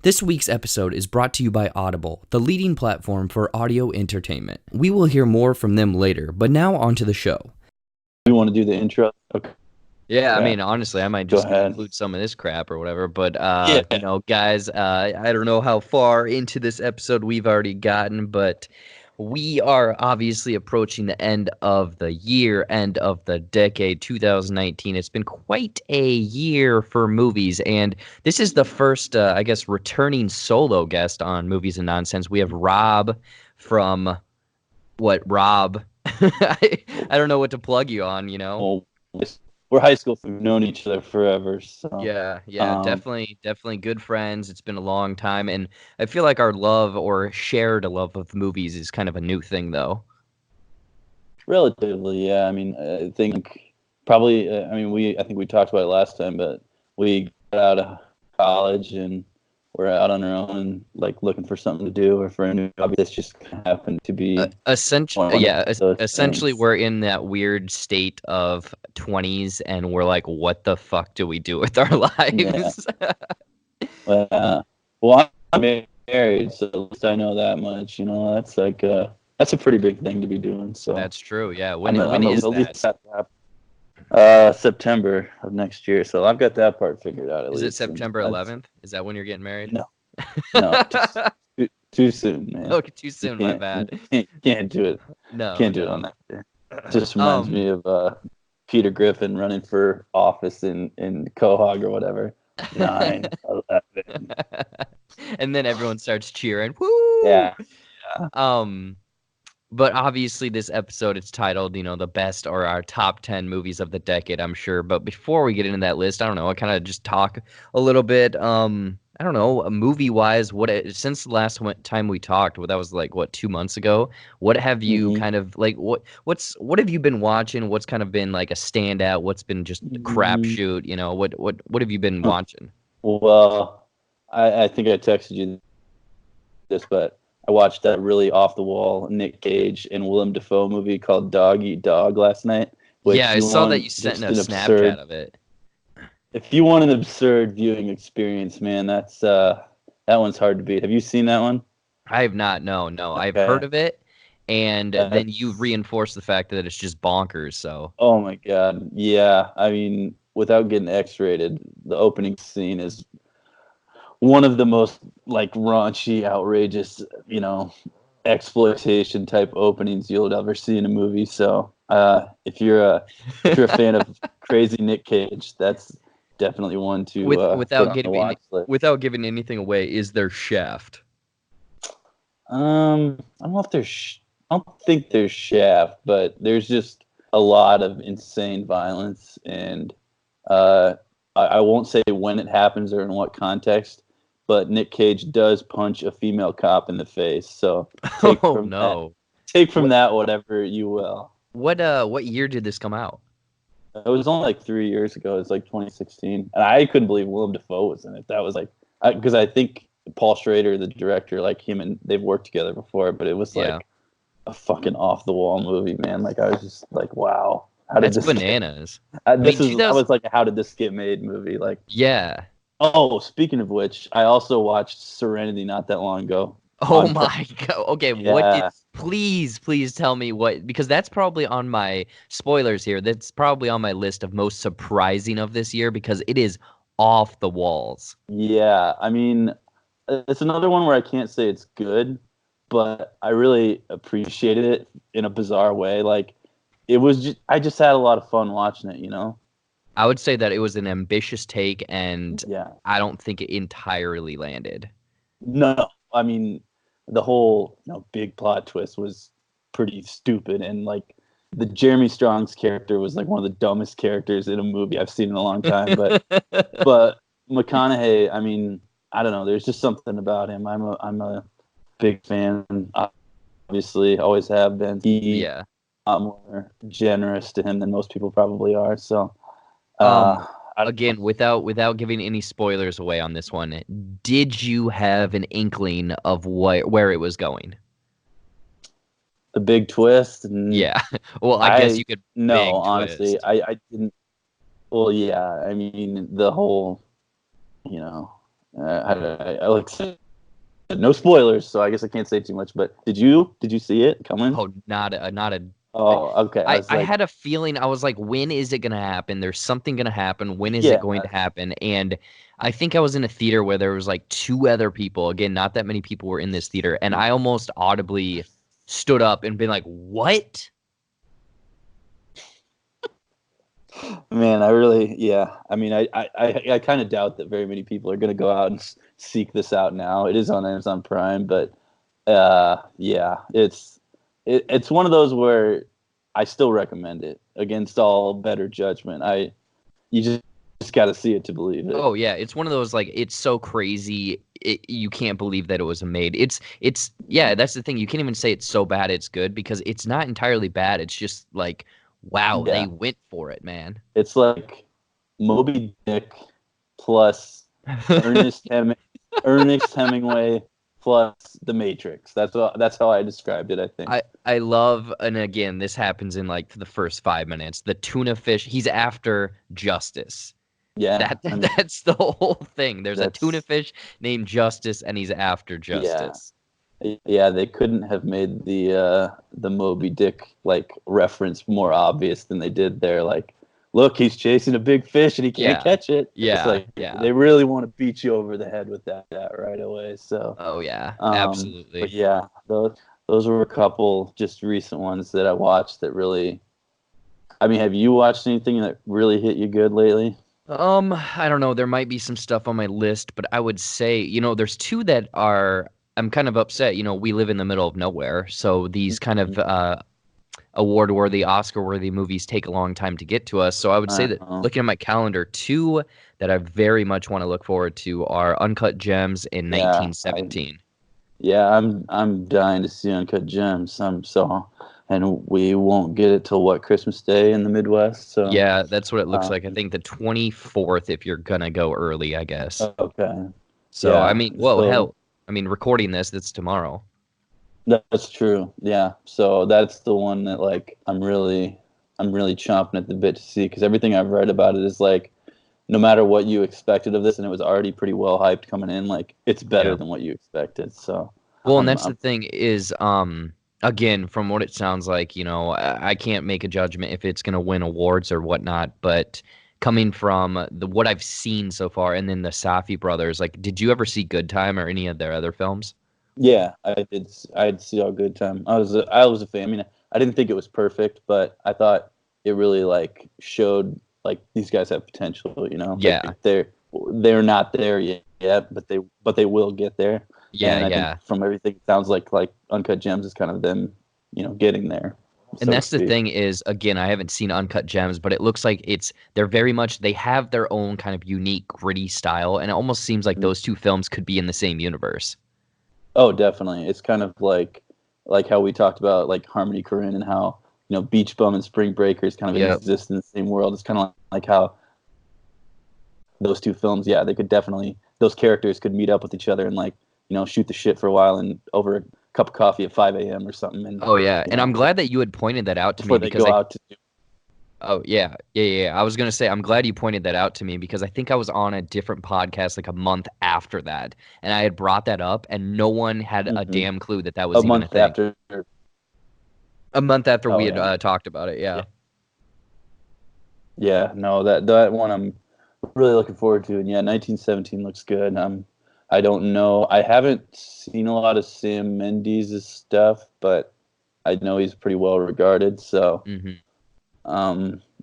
This week's episode is brought to you by Audible, the leading platform for audio entertainment. We will hear more from them later, but now on to the show. You want to do the intro? Okay. Yeah, I mean, honestly, I might just ahead. include some of this crap or whatever. But, Yeah. guys, I don't know how far into this episode we've already gotten, but we are obviously approaching the end of the year, end of the decade, 2019. It's been quite a year for movies, and this is the first, returning solo guest on Movies and Nonsense. We have Rob from, Rob? I don't know what to plug you on, you know? Well, we're high school, we've known each other forever. So Yeah, definitely good friends. It's been a long time, and I feel like our love or shared love of movies is kind of a new thing, though. relatively, yeah. I mean, I think probably. I think we talked about it last time, but we got out of college and we're out on our own and like looking for something to do or for a new hobby. That's just happened to be Essentially, essentially we're in that weird state of 20s, and we're like, what the fuck do we do with our lives? Well, I'm married, so at least I know that much. You know, that's like that's a pretty big thing to be doing. So That's true. Yeah. When I'm is at that? least at September of next year. So I've got that part figured out. Is it September 11th? Is that when you're getting married? No, too soon, man. Okay, too soon. My bad. Can't do it. Can't do it on that day. It just reminds me of Peter Griffin running for office in Quahog or whatever. 9/11. And then everyone starts cheering. Woo! Yeah. But obviously this episode, it's titled, the best or our top 10 movies of the decade, I'm sure. But before we get into that list, I don't know, I kind of just talk a little bit, I don't know, movie-wise, since the last time we talked, that was 2 months ago, what have you kind of, what have you been watching? What's kind of been like a standout? What's been just a crapshoot? What have you been watching? Well, I think I texted you this, but I watched that really off-the-wall Nick Cage and Willem Dafoe movie called Dog Eat Dog last night. Yeah, I saw that you sent a Snapchat of it. If you want an absurd viewing experience, man, that one's hard to beat. Have you seen that one? I have not. No. Okay. I've heard of it, and then you reinforced the fact that it's just bonkers. So. Oh my God, yeah. I mean, without getting X-rated, the opening scene is one of the most raunchy, outrageous, exploitation type openings you'll ever see in a movie. So, if you're a fan of crazy Nick Cage, that's definitely one to without giving anything away. Is there Shaft? I don't know if there's. I don't think there's Shaft, but there's just a lot of insane violence, and I won't say when it happens or in what context, but Nick Cage does punch a female cop in the face. So take from that whatever you will. What year did this come out? It was only 3 years ago. It was 2016, and I couldn't believe Willem Dafoe was in it. That was because I think Paul Schrader, the director, him and they've worked together before, but it was a fucking off the wall movie, man. I was just wow, how did this bananas? I was like, how did this get made? Movie yeah. Oh, speaking of which, I also watched Serenity not that long ago. Oh my God. Okay, yeah. Please tell me because that's probably on my spoilers here. That's probably on my list of most surprising of this year because it is off the walls. Yeah, I mean, it's another one where I can't say it's good, but I really appreciated it in a bizarre way. It was I just had a lot of fun watching it, I would say that it was an ambitious take, and yeah. I don't think it entirely landed. No, I mean, the whole big plot twist was pretty stupid, and the Jeremy Strong's character was one of the dumbest characters in a movie I've seen in a long time. But McConaughey, I mean, I don't know. There's just something about him. I'm a big fan. Obviously, always have been. He's a lot more generous to him than most people probably are. So. Again, without giving any spoilers away on this one, did you have an inkling of where it was going? The big twist? Yeah. Well, I guess you could. No, honestly, I didn't. Well, yeah. I mean, the whole, I like said, no spoilers, so I guess I can't say too much. But did you see it coming? Oh, not a. Oh, okay. I was I like, had a feeling. I was like, when is it gonna happen? There's something gonna happen. When is it yeah, going to happen? And I think I was in a theater where there was like two other people. Again, not that many people were in this theater, and I almost audibly stood up and been like, "What?" man, I really, yeah. I mean, I kind of doubt that very many people are going to go out and seek this out now. It is on Amazon Prime, but yeah, it's one of those where I still recommend it against all better judgment. You just got to see it to believe it. Oh yeah, it's one of those like it's so crazy. You can't believe that it was made. It's yeah, that's the thing. You can't even say it's so bad it's good because it's not entirely bad. It's just like wow, they Yeah, went for it, man. it's like Moby Dick plus Ernest Ernest Hemingway plus The Matrix. That's how I described it, I think. I love, and again, this happens in like the first 5 minutes. The tuna fish, he's after justice. Yeah, I mean, That's the whole thing. There's a tuna that's fish named Justice, and he's after yeah. justice. Yeah, they couldn't have made the Moby Dick like reference more obvious than they did there. Like, look, he's chasing a big fish and he can't Yeah, catch it. It's yeah, like yeah. they really want to beat you over the head with that right away. So, Oh yeah, but absolutely. yeah, those were a couple just recent ones that I watched that really. I mean, have you watched anything that really hit you good lately? I don't know. There might be some stuff on my list, but I would say, there's two that are. I'm kind of upset. We live in the middle of nowhere, so these kind of award-worthy, Oscar-worthy movies take a long time to get to us. So I would say that Uh, looking at my calendar, two that I very much want to look forward to are Uncut Gems in yeah, 1917. yeah, I'm dying to see Uncut Gems. And we won't get it till what, Christmas Day in the Midwest. So, Yeah, that's what it looks um, like. I think the 24th if you're gonna go early, I guess. okay, So, I yeah. mean, whoa, So hell. I mean, recording this, that's tomorrow. that's true. Yeah. So that's the one that like I'm really chomping at the bit to see because everything I've read about it is like no matter what you expected of this, and it was already pretty well hyped coming in, like it's better Yeah. than what you expected. So, Well, and I'm, that's I'm the thing is, again, from what it sounds like, I can't make a judgment if it's gonna win awards or whatnot, but coming from the what I've seen so far, and then the Safdie brothers, like, did you ever see Good Time or any of their other films? Yeah, I did. I'd see a good time. I was a fan. I mean, I didn't think it was perfect, but I thought it really like showed like these guys have potential. Like Yeah, they're not there yet, but they will get there. yeah, And I think yeah. from everything, it sounds like Uncut Gems is kind of them, getting there, And so to that's the speak. thing is, again, I haven't seen Uncut Gems, but it looks like they're very much they have their own kind of unique gritty style, and it almost seems like Mm. those two films could be in the same universe. Oh, definitely. It's kind of like how we talked about like Harmony Korine and how Beach Bum and Spring Breakers kind of Yep. exist in the same world. It's kind of like how those two films, yeah, they could definitely those characters could meet up with each other and like shoot the shit for a while and over a cup of coffee at 5 a.m. or something, and Oh yeah, you and I'm know glad that you had pointed that out to me before they because go out to do. oh yeah. I was gonna say I'm glad you pointed that out to me because I think I was on a different podcast like a month after that, and I had brought that up, and no one had a Mhm. damn clue that that A was even a month thing. after. A month after we Oh had yeah, talked about it, yeah. yeah, yeah. No, that one I'm really looking forward to, and yeah, 1917 looks good. I don't know. I haven't seen a lot of Sam Mendes' stuff, but I know he's pretty well regarded. So hmm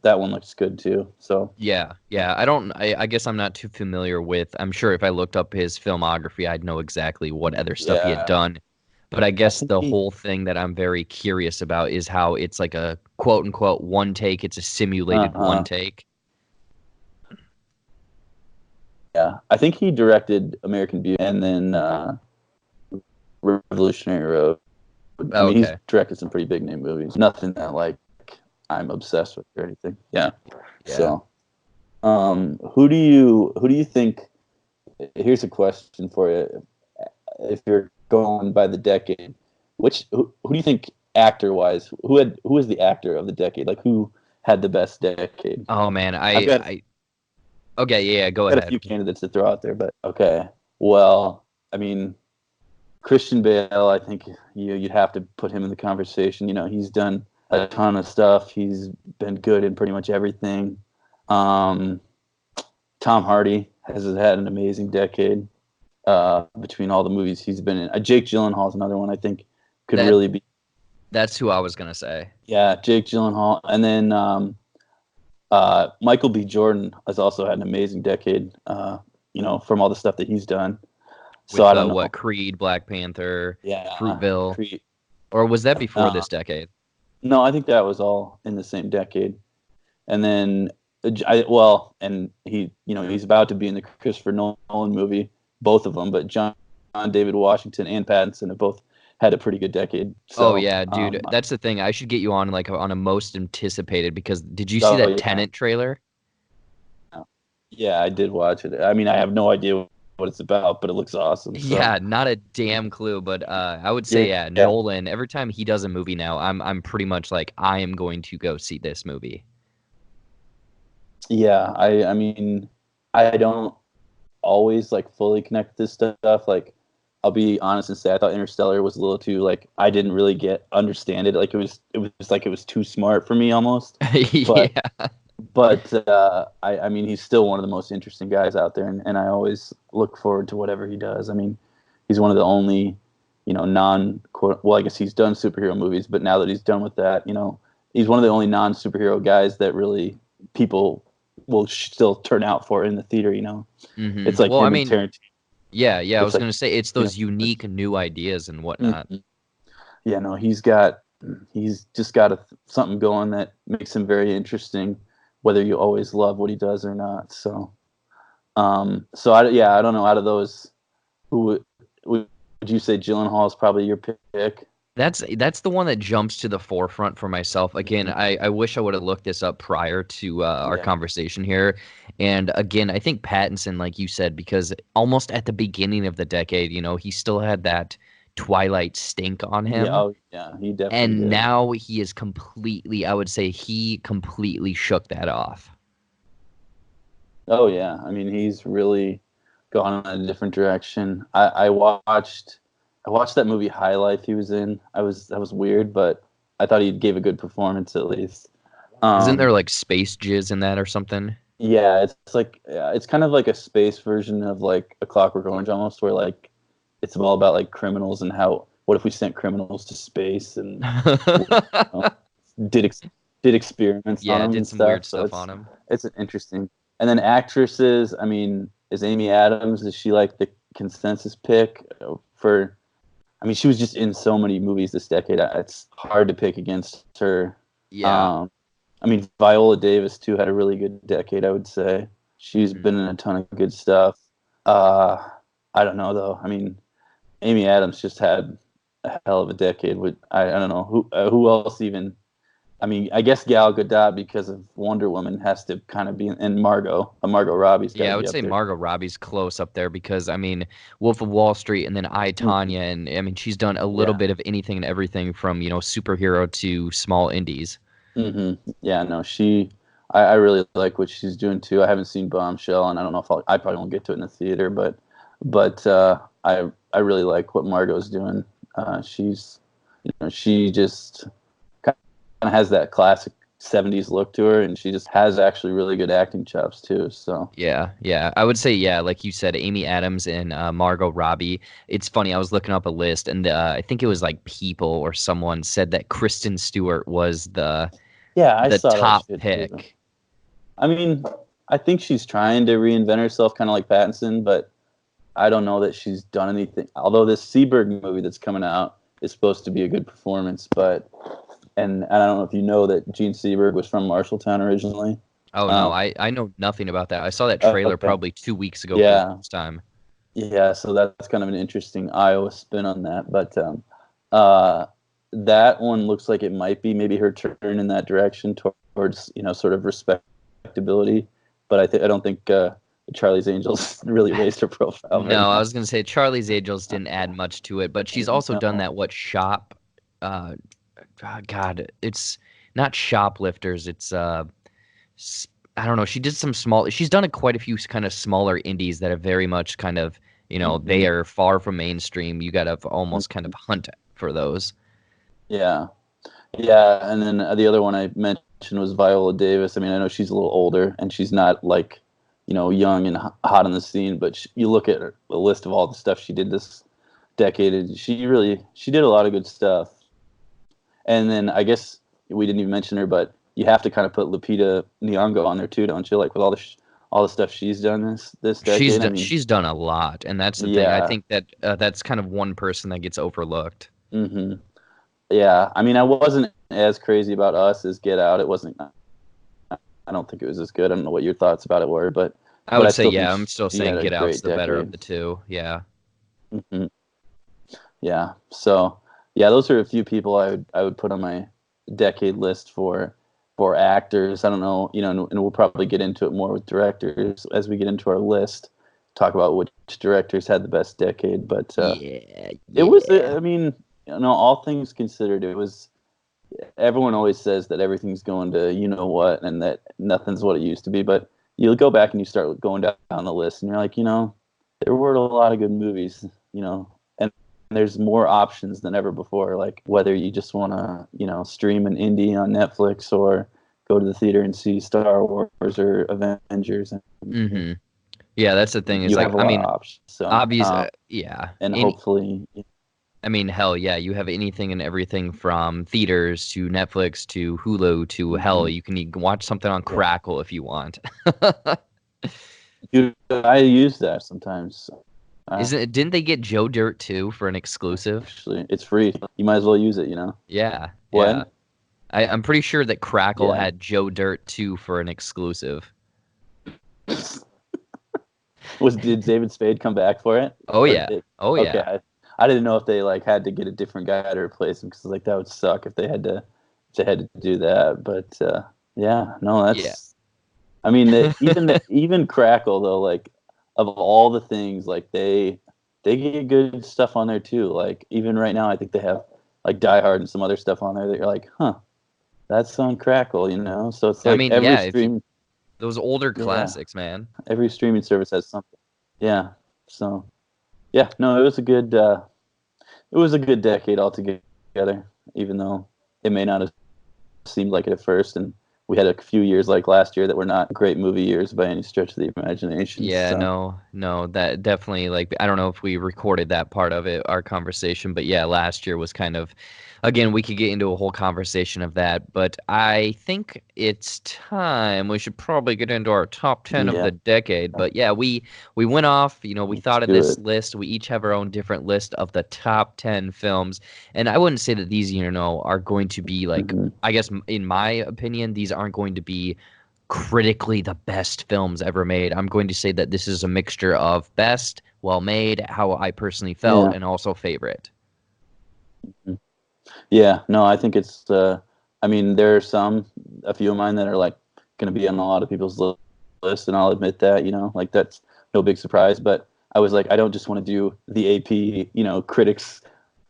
that one looks good too. So Yeah. I guess I'm not too familiar with. I'm sure if I looked up his filmography, I'd know exactly what other stuff he had yeah, done. But I I guess think the he. whole thing that I'm very curious about is how it's like a quote unquote one take. It's a simulated one Uh-huh. take. Yeah, I think he directed American Beauty and then Revolutionary Road. I Oh, mean, he's okay. directed some pretty big name movies. Nothing that like I'm obsessed with or anything. Yeah. Yeah. So, who do you think? Here's a question for you: if you're going by the decade, who do you think actor wise? Who is the actor of the decade? Like who had the best decade? Oh man, I've I okay, yeah, go got a ahead. few candidates to throw out there, but okay. Well, I mean, Christian Bale, I think you'd have to put him in the conversation. He's done a ton of stuff. He's been good in pretty much everything. Tom Hardy has had an amazing decade between all the movies he's been in. Jake Gyllenhaal is another one I think could really be. That's who I was gonna say. Yeah, Jake Gyllenhaal, and then Michael B. Jordan has also had an amazing decade. From all the stuff that he's done. So I don't know. What, Creed, Black Panther, Yeah, Fruitville, Creed. Or was that before this decade? No, I think that was all in the same decade. And then, he's about to be in the Christopher Nolan movie, both of them. But John David Washington and Pattinson have both had a pretty good decade. So, oh yeah, dude, that's the thing. I should get you on on a most anticipated, because did you see that Tenet trailer? Yeah, I did watch it. I mean, I have no idea what it's about, but it looks awesome. So. Yeah, not a damn clue, but I would say Nolan, every time he does a movie now, I'm pretty much like, I am going to go see this movie. Yeah, I mean, I don't always fully connect this stuff. I'll be honest and say I thought Interstellar was a little too I didn't really understand it. It was too smart for me almost. But, yeah. But I mean, he's still one of the most interesting guys out there, and I always look forward to whatever he does. I mean, he's one of the only, I guess he's done superhero movies, but now that he's done with that, he's one of the only non-superhero guys that really people will still turn out for in the theater. Mm-hmm. It's like Tarantino. Yeah. I was gonna say it's those unique new ideas and whatnot. Mm-hmm. Yeah, no, he's just got something going that makes him very interesting, whether you always love what he does or not. So, I don't know. Out of those, who would you say Gyllenhaal is probably your pick? That's the one that jumps to the forefront for myself. Again, I wish I would have looked this up prior to our conversation here. And again, I think Pattinson, like you said, because almost at the beginning of the decade, he still had that Twilight stink on him. Yeah, he definitely and did. Now he is completely, I would say he completely shook that off. Oh yeah, I mean, he's really gone in a different direction. I watched that movie High Life he was in. That was weird, but I thought he gave a good performance at least. Isn't there space jizz in that or something? Yeah, it's kind of like a space version of A Clockwork Orange almost, where it's all about criminals and what if we sent criminals to space and did experiments on them did and some stuff. weird stuff on them. It's an interesting. And then actresses, I mean, is Amy Adams, is she the consensus pick for? I mean, she was just in so many movies this decade. It's hard to pick against her. Yeah. I mean, Viola Davis too had a really good decade, I would say. She's been in a ton of good stuff. I don't know though. I mean, Amy Adams just had a hell of a decade. I don't know who else even. I mean, I guess Gal Gadot, because of Wonder Woman, has to kind of be, and Margot Robbie's. Yeah, I would say Margot Robbie's close up there because, I mean, Wolf of Wall Street and then I, Tonya, and I mean, she's done a little bit of anything and everything from, superhero to small indies. Mm-hmm. Yeah, no, I really like what she's doing too. I haven't seen Bombshell, and I don't know if I probably won't get to it in the theater, but I really like what Margot's doing. She just kind of has that classic 70s look to her, and she just has actually really good acting chops too. So yeah, I would say like you said, Amy Adams and Margot Robbie. It's funny, I was looking up a list, and I think it was People or someone said that Kristen Stewart was the top pick. Too. I mean, I think she's trying to reinvent herself, kind of like Pattinson, but I don't know that she's done anything. Although this Seberg movie that's coming out is supposed to be a good performance, and I don't know if you know that Gene Seberg was from Marshalltown originally. Oh, no, I know nothing about that. I saw that trailer probably 2 weeks ago for the first time. Yeah, so that's kind of an interesting Iowa spin on that. But that one looks like it might be maybe her turn in that direction towards, sort of respectability. But I don't think Charlie's Angels really raised her profile. No, I was going to say Charlie's Angels didn't add much to it, but she's also done that Shop. God, it's not Shoplifters. It's I don't know. She did some small. She's done quite a few kind of smaller indies that have very much kind of You know, they are far from mainstream. You got to almost kind of hunt for those. Yeah. Yeah, and then the other one I mentioned was Viola Davis. I mean, I know she's a little older, and she's not like, young and hot on the scene, but you look at the list of all the stuff she did this decade, and she did a lot of good stuff. And then I guess we didn't even mention her, but you have to kind of put Lupita Nyong'o on there too, don't you? Like with all the stuff she's done this decade. She's done a lot, and that's the thing. I think that that's kind of one person that gets overlooked. Mm-hmm. Yeah, I mean, I wasn't as crazy about Us as Get Out. It wasn't. I don't think it was as good. I don't know what your thoughts about it were, but I would say, think I'm still saying Get Out's the better of the two. Yeah. Mm-hmm. Yeah. So, yeah, those are a few people I would put on my decade list for actors. I don't know, and we'll probably get into it more with directors as we get into our list. Talk about which directors had the best decade, but it was. I mean, all things considered, it was. Everyone always says that everything's going to what, and that nothing's what it used to be. But you'll go back and you start going down the list, and you're like, there were a lot of good movies, and there's more options than ever before. Like whether you just want to, stream an indie on Netflix or go to the theater and see Star Wars or Avengers. Mm-hmm. Yeah, that's the thing. Is like, I mean, options, so, obviously, yeah, and hopefully. I mean, hell yeah, you have anything and everything from theaters to Netflix to Hulu to hell. You can watch something on Crackle if you want. Dude, I use that sometimes. Didn't they get Joe Dirt too for an exclusive? Actually, it's free. You might as well use it, Yeah. What? Yeah. I'm pretty sure that Crackle had Joe Dirt 2 for an exclusive. Did David Spade come back for it? Oh yeah. Okay. I didn't know if they had to get a different guy to replace him, because that would suck if they had to do that. But yeah, no, that's. Yeah. I mean, even Crackle though, of all the things, they get good stuff on there too. Like even right now, I think they have Die Hard and some other stuff on there that you're like, huh, that's on Crackle, So it's every stream. Those older classics, man. Every streaming service has something. Yeah. So, yeah, no, it was a good decade altogether, even though it may not have seemed like it at first. And we had a few years like last year that were not great movie years by any stretch of the imagination. Yeah, so. No, that definitely, I don't know if we recorded that part of it, our conversation, but yeah, last year was kind of, again, we could get into a whole conversation of that, but I think it's time we should probably get into our top 10 of the decade. But yeah, we went off, we thought of this list. We each have our own different list of the top 10 films, and I wouldn't say that these, are going to be I guess in my opinion, these aren't going to be critically the best films ever made. I'm going to say that this is a mixture of best, well made, how I personally felt, and also favorite. Yeah, no, I think it's I mean, there are a few of mine that are going to be on a lot of people's list, and I'll admit that, that's no big surprise. But I was I don't just want to do the AP, critics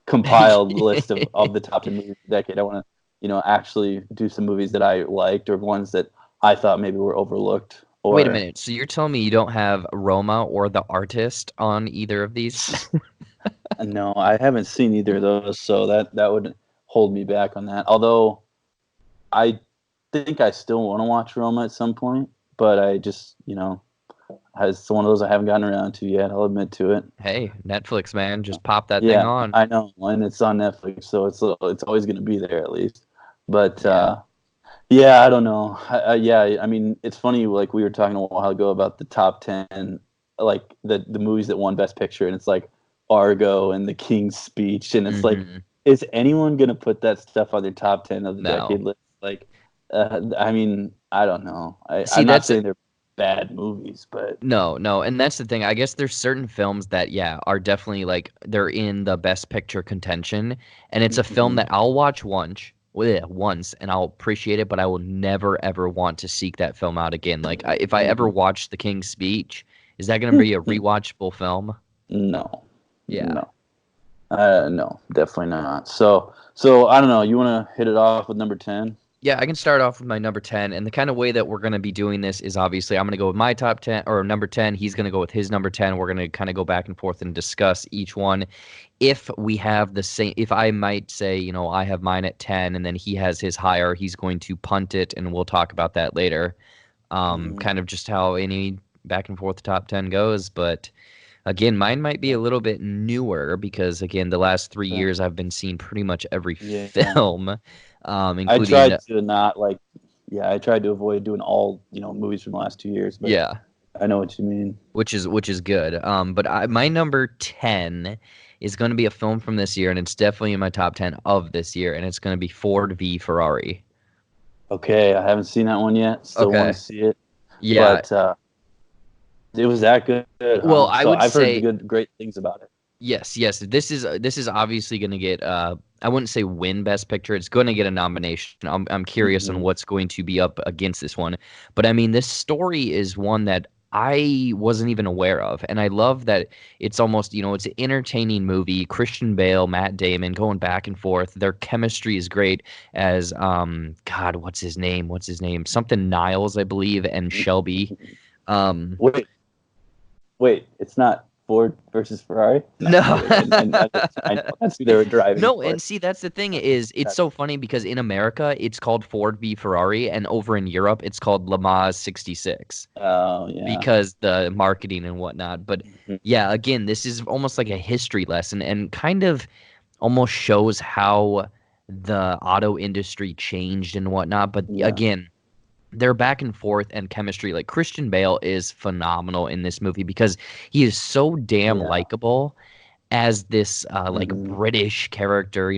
compiled list of the top 10 movies of the decade. I want to, actually do some movies that I liked, or ones that I thought maybe were overlooked. Wait a minute. So you're telling me you don't have Roma or The Artist on either of these? No, I haven't seen either of those, so that would hold me back on that. Although I think I still want to watch Roma at some point, but I just, it's one of those I haven't gotten around to yet. I'll admit to it. Hey, Netflix, man, just pop that thing on. I know, and it's on Netflix, so it's always going to be there at least. But I don't know. I mean, it's funny. We were talking a while ago about the top 10, the movies that won Best Picture, and it's Argo and The King's Speech, and it's is anyone gonna put that stuff on their top 10 of the decade list? I mean, I don't know. I'm not saying they're bad movies, but no, and that's the thing. I guess there's certain films that are definitely they're in the Best Picture contention, and it's a film that I'll watch once and I'll appreciate it, but I will never ever want to seek that film out again. If I ever watch The King's Speech, is that gonna be a rewatchable film? No. Yeah. No, definitely not. So I don't know. You want to hit it off with number 10? Yeah, I can start off with my number 10. And the kind of way that we're going to be doing this is obviously I'm going to go with my top 10 or number 10. He's going to go with his number 10. We're going to kind of go back and forth and discuss each one. If we have the same, if I might say, I have mine at 10 and then he has his higher, he's going to punt it and we'll talk about that later. Kind of just how any back and forth top 10 goes. But again, mine might be a little bit newer because, again, the last 3 years I've been seeing pretty much every film, I including. tried to not I tried to avoid doing all movies from the last 2 years. But Yeah, I know what you mean. which is good. But my number 10 is going to be a film from this year, and it's definitely in my top 10 of this year, and it's going to be Ford v Ferrari. Okay, I haven't seen that one yet. Still want to see it. Yeah. But it was that good. Well, I've heard great things about it. Yes. This is obviously going to get. I wouldn't say win Best Picture. It's going to get a nomination. I'm curious on what's going to be up against this one. But I mean, this story is one that I wasn't even aware of, and I love that it's almost it's an entertaining movie. Christian Bale, Matt Damon going back and forth. Their chemistry is great. As God, what's his name? Something Niles, I believe, and Shelby. Wait, it's not Ford versus Ferrari? No. I know that's who they were driving. No, and see, that's the thing is, it's so funny because in America, it's called Ford v Ferrari, and over in Europe, it's called Le Mans 66. Oh, yeah. Because the marketing and whatnot. But yeah, again, this is almost like a history lesson and kind of almost shows how the auto industry changed and whatnot. But again, their back and forth and chemistry, like Christian Bale is phenomenal in this movie because he is so damn likable as this British character,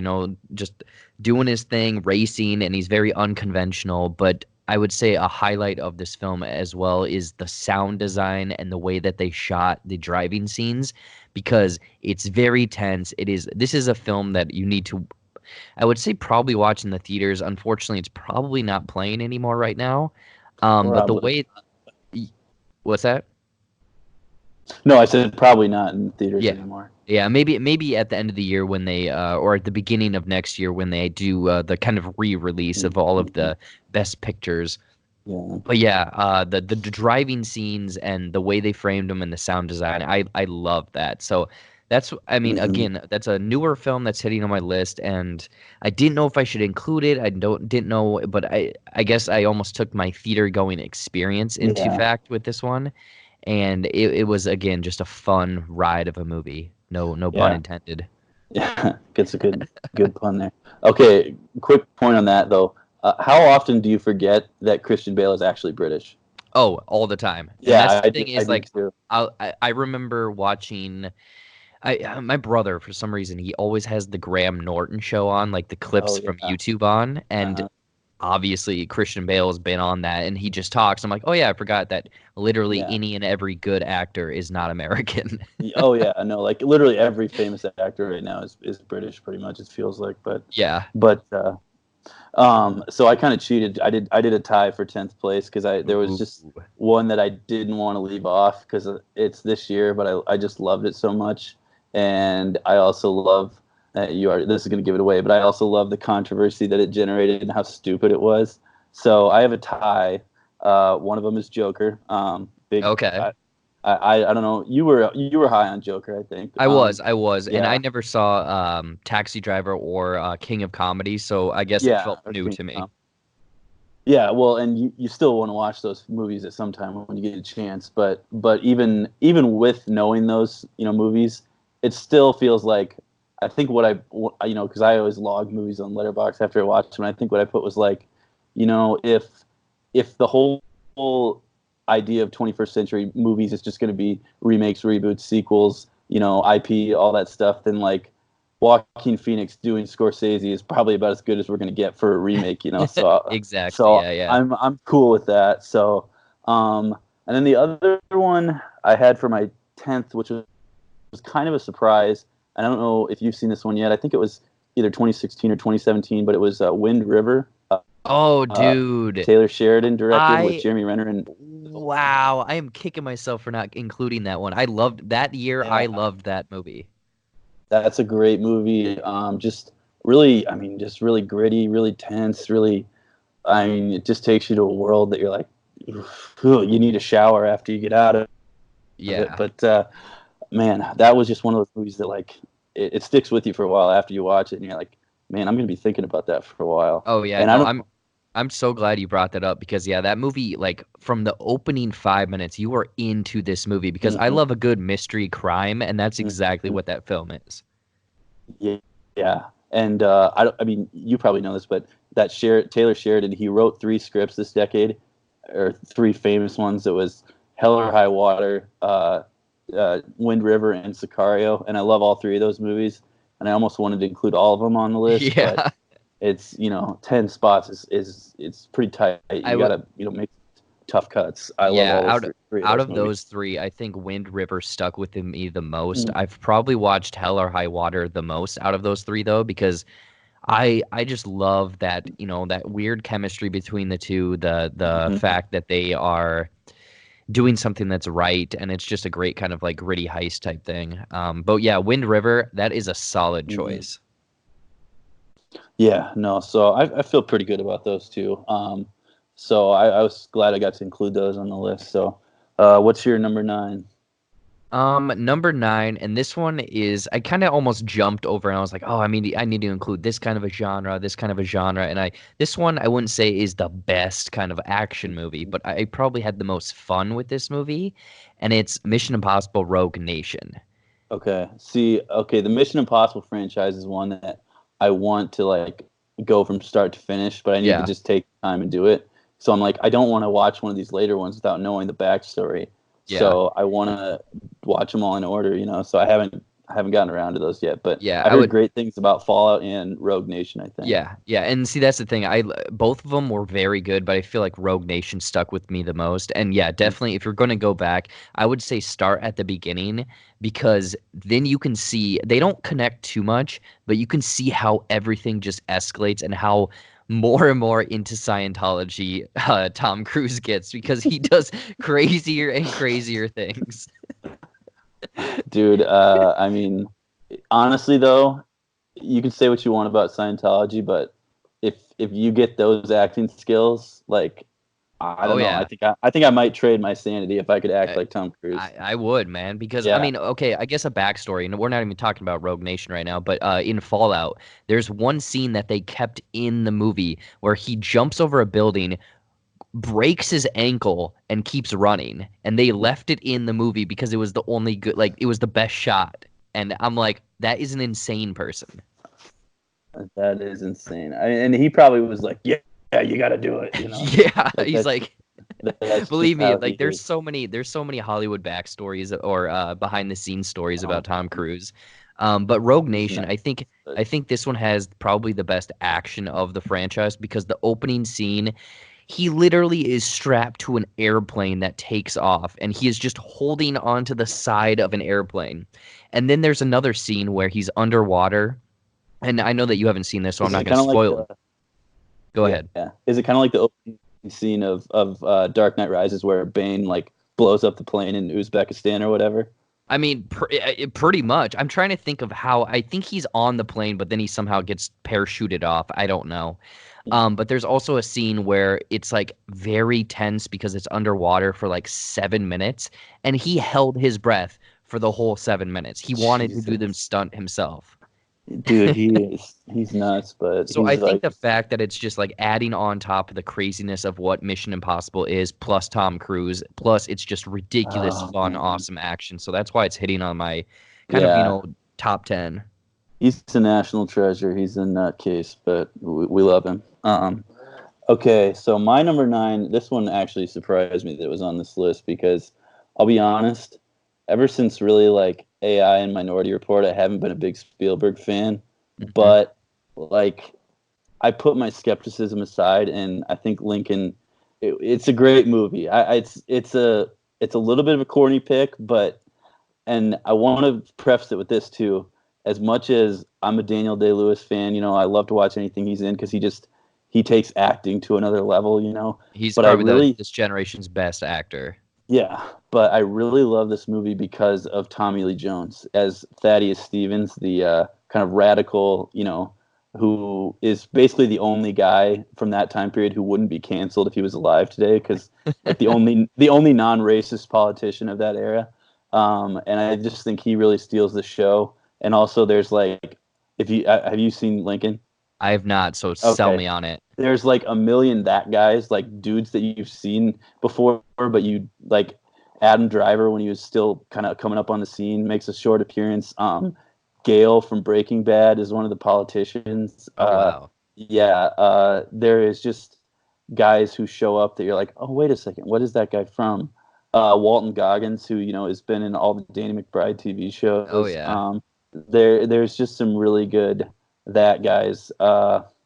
just doing his thing, racing, and he's very unconventional. But I would say a highlight of this film as well is the sound design and the way that they shot the driving scenes because it's very tense. This is a film that you need to, I would say, probably watch in the theaters. Unfortunately, it's probably not playing anymore right now. But the way, what's that? No, I said probably not in theaters anymore. Yeah, maybe at the end of the year when they, or at the beginning of next year when they do the kind of re-release of all of the best pictures. Yeah. But yeah, the driving scenes and the way they framed them and the sound design, I love that. So again, that's a newer film that's hitting on my list, and I didn't know if I should include it. I didn't know, but I guess I almost took my theater going experience into fact with this one, and it was again just a fun ride of a movie. No pun intended. Yeah, gets a good pun there. Okay, quick point on that though. How often do you forget that Christian Bale is actually British? Oh, all the time. And yeah, that's the thing is like I remember watching. My brother, for some reason, he always has the Graham Norton show on, like the clips from YouTube on, and obviously Christian Bale has been on that, and he just talks. I'm like, oh yeah, I forgot that literally any and every good actor is not American. Oh yeah, I know. Like literally every famous actor right now is British, pretty much. It feels like, but so I kind of cheated. I did a tie for 10th place because there was just one that I didn't want to leave off because it's this year, but I just loved it so much. And I also love this is going to give it away, but I also love the controversy that it generated and how stupid it was. So I have a tie. One of them is Joker. Okay. I don't know. You were high on Joker, I think. I was, and I never saw Taxi Driver or King of Comedy, so I guess it felt new to me. Yeah, well, and you still want to watch those movies at some time when you get a chance, but even with knowing those movies, it still feels like I think because I always log movies on Letterboxd after I watch them. And I think what I put was like, if the whole idea of 21st century movies is just going to be remakes, reboots, sequels, IP, all that stuff, then like Joaquin Phoenix doing Scorsese is probably about as good as we're going to get for a remake, So exactly. So yeah. I'm cool with that. So, and then the other one I had for my 10th, which was kind of a surprise. I don't know if you've seen this one yet. I think it was either 2016 or 2017, but it was Wind River. Oh, dude. Taylor Sheridan directed with Jeremy Renner. Wow, I am kicking myself for not including that one. I loved that year. Yeah. I loved that movie. That's a great movie. Just really gritty, really tense, really I mean, it just takes you to a world that you're like, you need a shower after you get out of it. Yeah. But man, that was just one of those movies that like it sticks with you for a while after you watch it, and you're like, man, I'm gonna be thinking about that for a while. Oh yeah, And I no, don't. I'm so glad you brought that up because yeah, that movie, like from the opening 5 minutes, you are into this movie because I Mhm, love a good mystery crime, and that's exactly mhm. what that film is. Yeah, yeah. And I mean, you probably know this, but Taylor Sheridan, he wrote 3 scripts this decade, or 3 famous ones. It was Hell or High Water, Wind River, and Sicario. And I love all 3 of those movies. And I almost wanted to include all of them on the list, but Yeah. it's 10 spots is it's pretty tight. I You would gotta make tough cuts. I love Yeah, all those three of out those of movies. those three, I think Wind River stuck with me the most. Mm, I've probably watched Hell or High Water the most out of those three though, because I just love that, that weird chemistry between the two, the mhm, fact that they are doing something that's right, and it's just a great kind of like gritty heist type thing. But yeah, Wind River, that is a solid mhm. choice. Yeah, no. So I feel pretty good about those two. So I was glad I got to include those on the list. So, what's your number 9? Number nine, and this one is I kind of almost jumped over and I was like, oh, I need to include this kind of a genre, this kind of a genre, and this one I wouldn't say is the best kind of action movie, but I probably had the most fun with this movie, and it's Mission Impossible: Rogue Nation. Okay. See, okay, the Mission Impossible franchise is one that I want to like go from start to finish, but I need to Yeah, just take time and do it. So I'm like, I don't want to watch one of these later ones without knowing the backstory. yeah, So I want to watch them all in order. So I haven't gotten around to those yet, but yeah. I I heard would great things about Fallout and Rogue Nation, I think. Yeah, yeah, and see that's the thing. Both of them were very good, but I feel like Rogue Nation stuck with me the most. And yeah, definitely if you're going to go back, I would say start at the beginning because then you can see they don't connect too much, but you can see how everything just escalates and how more and more into Scientology Tom Cruise gets because he does crazier and crazier things. Dude, I mean, honestly though, you can say what you want about Scientology, but if you get those acting skills, like I Oh don't know, I yeah. think I might trade my sanity if I could act like Tom Cruise. I would, man, because I Yeah. mean, okay, I guess a backstory, and we're not even talking about Rogue Nation right now, but in Fallout, there's one scene that they kept in the movie where he jumps over a building, breaks his ankle, and keeps running, and they left it in the movie because it was the only good, like it was the best shot, and I'm like, that is an insane person. That is insane. And he probably was like, yeah, yeah, you got to do it. Yeah, Like he's like, that's just believe me, how he like is. there's so many Hollywood backstories or behind the scenes stories about Um, Tom Cruise. But Rogue he's Nation, not. I think this one has probably the best action of the franchise because the opening scene, he literally is strapped to an airplane that takes off and he is just holding onto the side of an airplane. And then there's another scene where he's underwater. And I know that you haven't seen this, so I'm Is not it going to kind of like spoil it. the Go yeah? ahead. Is it kind of like the opening scene of Dark Knight Rises where Bane like blows up the plane in Uzbekistan or whatever? I mean, pretty much. I'm trying to think of how I think he's on the plane, but then he somehow gets parachuted off. I don't know. But there's also a scene where it's like very tense because it's underwater for like 7 minutes, and he held his breath for the whole 7 minutes. He wanted to do them Jesus. stunt himself. Dude, he's nuts, but So I he's think like the fact that it's just like adding on top of the craziness of what Mission Impossible is, plus Tom Cruise, plus it's just ridiculous, oh fun, man. awesome action. So that's why it's hitting on my kind of, Yeah. top 10. He's a national treasure. He's a nutcase, but we love him. Okay, so my number 9, this one actually surprised me that it was on this list because I'll be honest, ever since really like AI and Minority Report, I haven't been a big Spielberg fan, Mhm. but like I put my skepticism aside, and I think Lincoln, it's a great movie. It's a little bit of a corny pick, but and I want to preface it with this too. As much as I'm a Daniel Day-Lewis fan, I love to watch anything he's in because he takes acting to another level. He's But I probably really, this generation's best actor. yeah, but I really love this movie because of Tommy Lee Jones as Thaddeus Stevens, the kind of radical, who is basically the only guy from that time period who wouldn't be canceled if he was alive today, because like the only non-racist politician of that era. And I just think he really steals the show. And also, there's like, if you have you seen Lincoln? I have not, so sell me on it. There's like a million that guys, like dudes that you've seen before, but you like Adam Driver when he was still kind of coming up on the scene makes a short appearance. Gale from Breaking Bad is one of the politicians. Oh, wow. There is just guys who show up that you're like, oh, wait a second, what is that guy from? Walton Goggins, who has been in all the Danny McBride TV shows. Oh, yeah. There's just some really good that guys.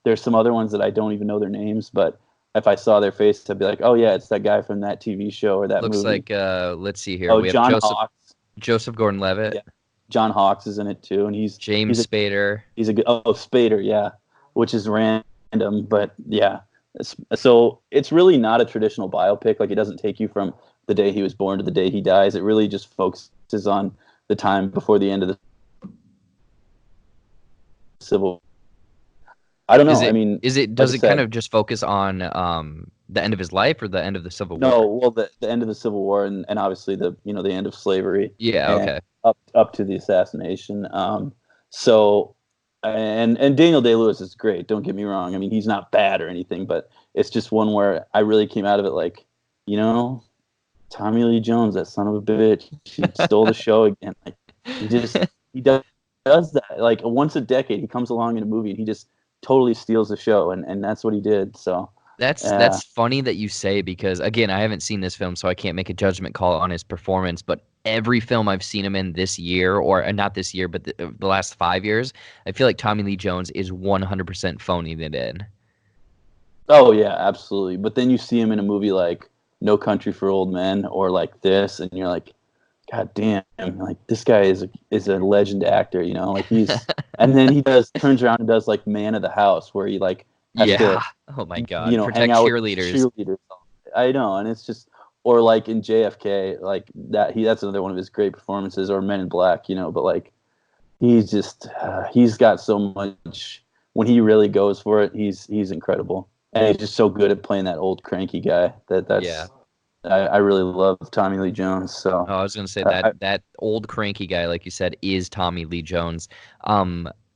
There's some other ones that I don't even know their names, but if I saw their face, I'd be like, oh yeah, it's that guy from that TV show or that Looks movie. like let's see here. Oh, we have John Hawkes. Joseph Gordon-Levitt. Yeah. John Hawkes is in it too, and he's James Spader. He's a good Spader, yeah, which is random, but yeah. So it's really not a traditional biopic. Like, it doesn't take you from the day he was born to the day he dies. It really just focuses on the time before the end of the Civil. I don't know. Does it kind of just focus on the end of his life or the end of the Civil War? No, well, the end of the Civil War and obviously the end of slavery. Yeah, okay. Up to the assassination. So and Daniel Day-Lewis is great. Don't get me wrong. I mean, he's not bad or anything, but it's just one where I really came out of it like, Tommy Lee Jones, that son of a bitch, he stole the show again. Like, he does that. Like, once a decade, he comes along in a movie and he just totally steals the show, and that's what he did. So that's funny that you say, because again, I haven't seen this film, so I can't make a judgment call on his performance, but every film I've seen him in this year, or not this year, but the last 5 years, I feel like Tommy Lee Jones is 100% phoning it in. Oh yeah, absolutely. But then you see him in a movie like No Country for Old Men or like this, and you're like, God damn, like this guy is a legend actor, like he's, and then he turns around and does like Man of the House, where he like has to, oh my God, hang protect out cheerleaders. with cheerleaders. I know, and it's just, or like in JFK, like that's another one of his great performances, or Men in Black, but like he's just he's got so much when he really goes for it. He's incredible, and he's just so good at playing that old cranky guy. I really love Tommy Lee Jones. So I was gonna say that old cranky guy, like you said, is Tommy Lee Jones.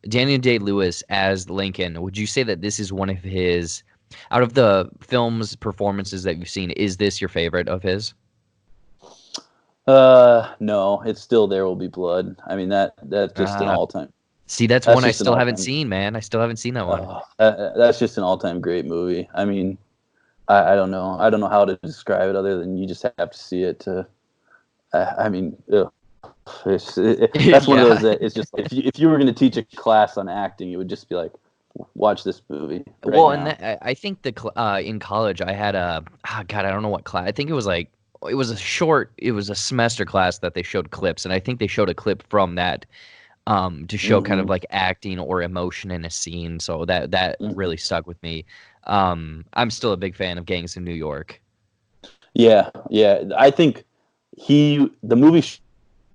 Daniel Day-Lewis as Lincoln. Would you say that this is one of his, out of the film's performances that you've seen, is this your favorite of his? No, it's still There Will Be Blood. I mean, that's just an all-time. See, that's one I still haven't seen, man. I still haven't seen that one. That's just an all-time great movie. I mean, I don't know. I don't know how to describe it other than you just have to see it to. I mean, that's one of those that it's just, if you were going to teach a class on acting, it would just be like, watch this movie. I think in college I had I don't know what class. I think it was a semester class that they showed clips, and I think they showed a clip from that to show kind of like acting or emotion in a scene. So that really stuck with me. I'm still a big fan of Gangs of New York. Yeah. I think the movie should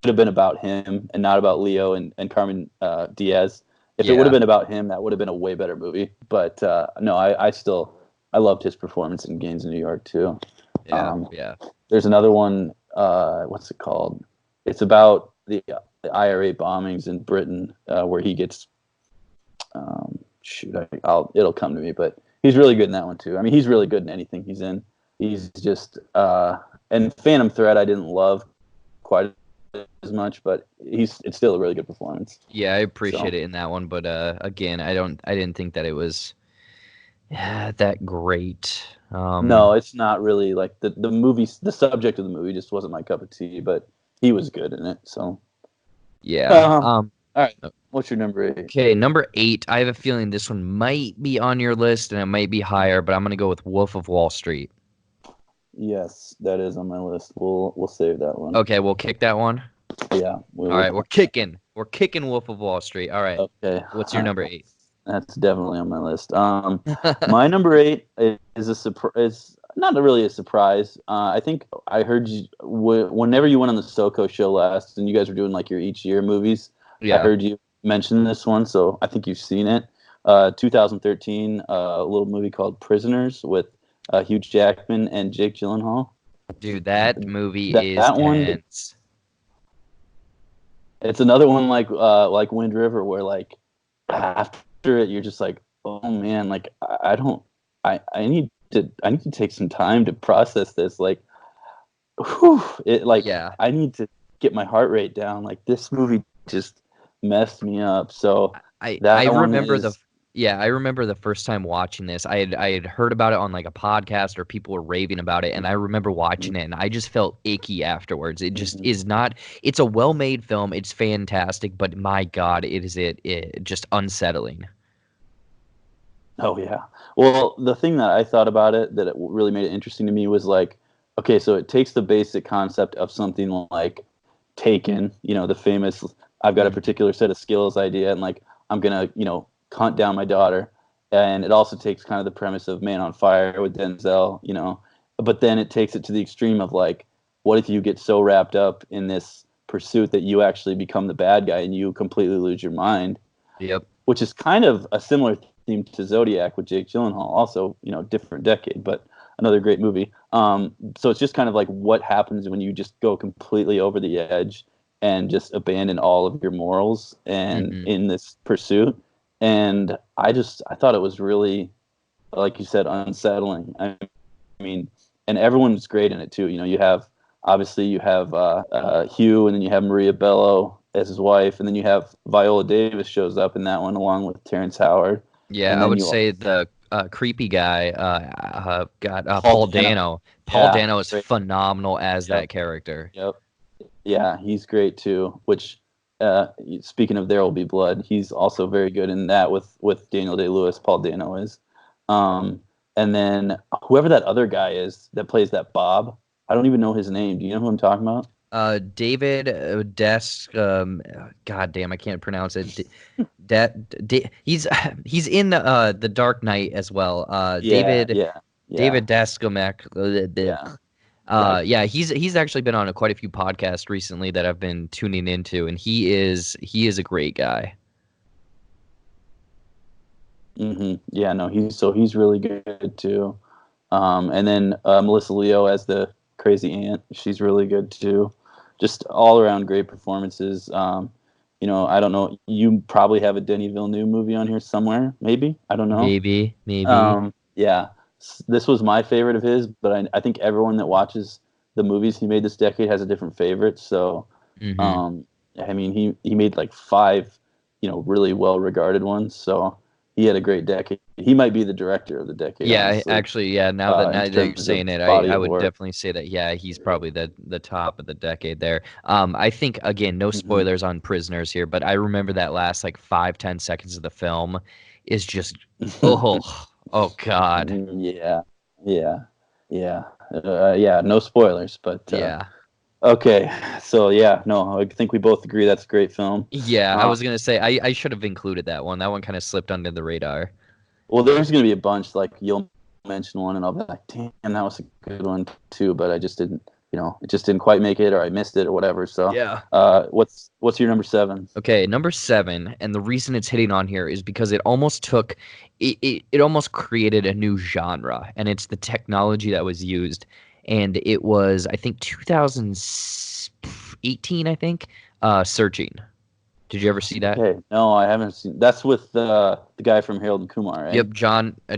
have been about him and not about Leo and Carmen Diaz. If it would have been about him, that would have been a way better movie. But no, I loved his performance in Gangs of New York too. Yeah. There's another one. What's it called? It's about the IRA bombings in Britain, where he gets. It'll come to me, but he's really good in that one too. I mean, he's really good in anything he's in. He's just and Phantom Thread I didn't love quite as much, but it's still a really good performance. Yeah, I appreciate it in that one, but again, I didn't think that it was that great. No, it's not really like the movie. The subject of the movie just wasn't my cup of tea, but he was good in it. So yeah. All right. What's your number 8? Okay, number 8. I have a feeling this one might be on your list, and it might be higher, but I'm going to go with Wolf of Wall Street. Yes, that is on my list. We'll save that one. Okay, we'll kick that one. Yeah. All right, we're kicking Wolf of Wall Street. All right. Okay. What's your number 8? That's definitely on my list. My number 8 is a surprise. It's not really a surprise. I think I heard you whenever you went on the SoCo show last, and you guys were doing like your each year movies. Yeah. I heard you mention this one, so I think you've seen it. 2013, a little movie called Prisoners with Hugh Jackman and Jake Gyllenhaal. Dude, that movie is that one, tense. it's another one like Wind River, where like after it, you're just like, oh man, like I need to take some time to process this. Like, whew, Yeah. I need to get my heart rate down. Like, this movie just messed me up. So I that one remember is, I remember the first time watching this. I had heard about it on like a podcast or people were raving about it, and I remember watching it and I just felt icky afterwards. It just is not. It's a well-made film. It's fantastic, but my God, it just unsettling. oh yeah. Well, the thing that I thought about it that it really made it interesting to me was like, okay, so it takes the basic concept of something like Taken, the famous I've got a particular set of skills idea, and like I'm gonna, hunt down my daughter. And it also takes kind of the premise of Man on Fire with Denzel, but then it takes it to the extreme of like, what if you get so wrapped up in this pursuit that you actually become the bad guy and you completely lose your mind? Yep. Which is kind of a similar theme to Zodiac with Jake Gyllenhaal, also, different decade, but another great movie. So it's just kind of like what happens when you just go completely over the edge and just abandon all of your morals and in this pursuit. And I thought it was really, like you said, unsettling. I mean, and everyone's great in it too. You have Hugh, and then you have Maria Bello as his wife, and then you have Viola Davis shows up in that one along with Terrence Howard. Yeah, And I then would you say the creepy guy, Paul Dano. Paul Yeah, Dano is great. phenomenal as Yep. that character. Yep. Yeah, he's great too. Which, speaking of There Will Be Blood, he's also very good in that with Daniel Day-Lewis. Paul Dano is, and then whoever that other guy is that plays that Bob, I don't even know his name. Do you know who I'm talking about? David Desk. God damn, I can't pronounce it. He's in the Dark Knight as well. Yeah, yeah, David Descomek. yeah. Yeah, he's actually been on quite a few podcasts recently that I've been tuning into, and he is a great guy. Yeah, no, he's really good too. And then Melissa Leo as the crazy aunt, she's really good too. Just all around great performances. I don't know. You probably have a Denis Villeneuve movie on here somewhere, maybe. I don't know. Maybe. Yeah, this was my favorite of his, but I think everyone that watches the movies he made this decade has a different favorite. So, I mean, he made like 5, really well regarded ones. So he had a great decade. He might be the director of the decade. Yeah, honestly. actually, yeah. Now that you're saying it, body I of would work. definitely say that. Yeah, he's probably the top of the decade there. I think again, no spoilers on Prisoners here, but I remember that last like 5-10 seconds of the film is just oh God. Yeah, yeah, yeah. No spoilers, but Yeah. okay. So yeah, no, I think we both agree that's a great film. Yeah, I was gonna say I should have included that one. That one kind of slipped under the radar. Well, there's going to be a bunch. Like you'll mention one, and I'll be like, "Damn, that was a good one too." But I just didn't, it just didn't quite make it, or I missed it, or whatever. So, Yeah. What's your number 7? Okay, number 7, and the reason it's hitting on here is because it almost took it almost created a new genre, and it's the technology that was used. And it was, I think, 2018, I think, Searching. Did you ever see that? Okay, no, I haven't seen. That's with the guy from Harold and Kumar, right? Yep,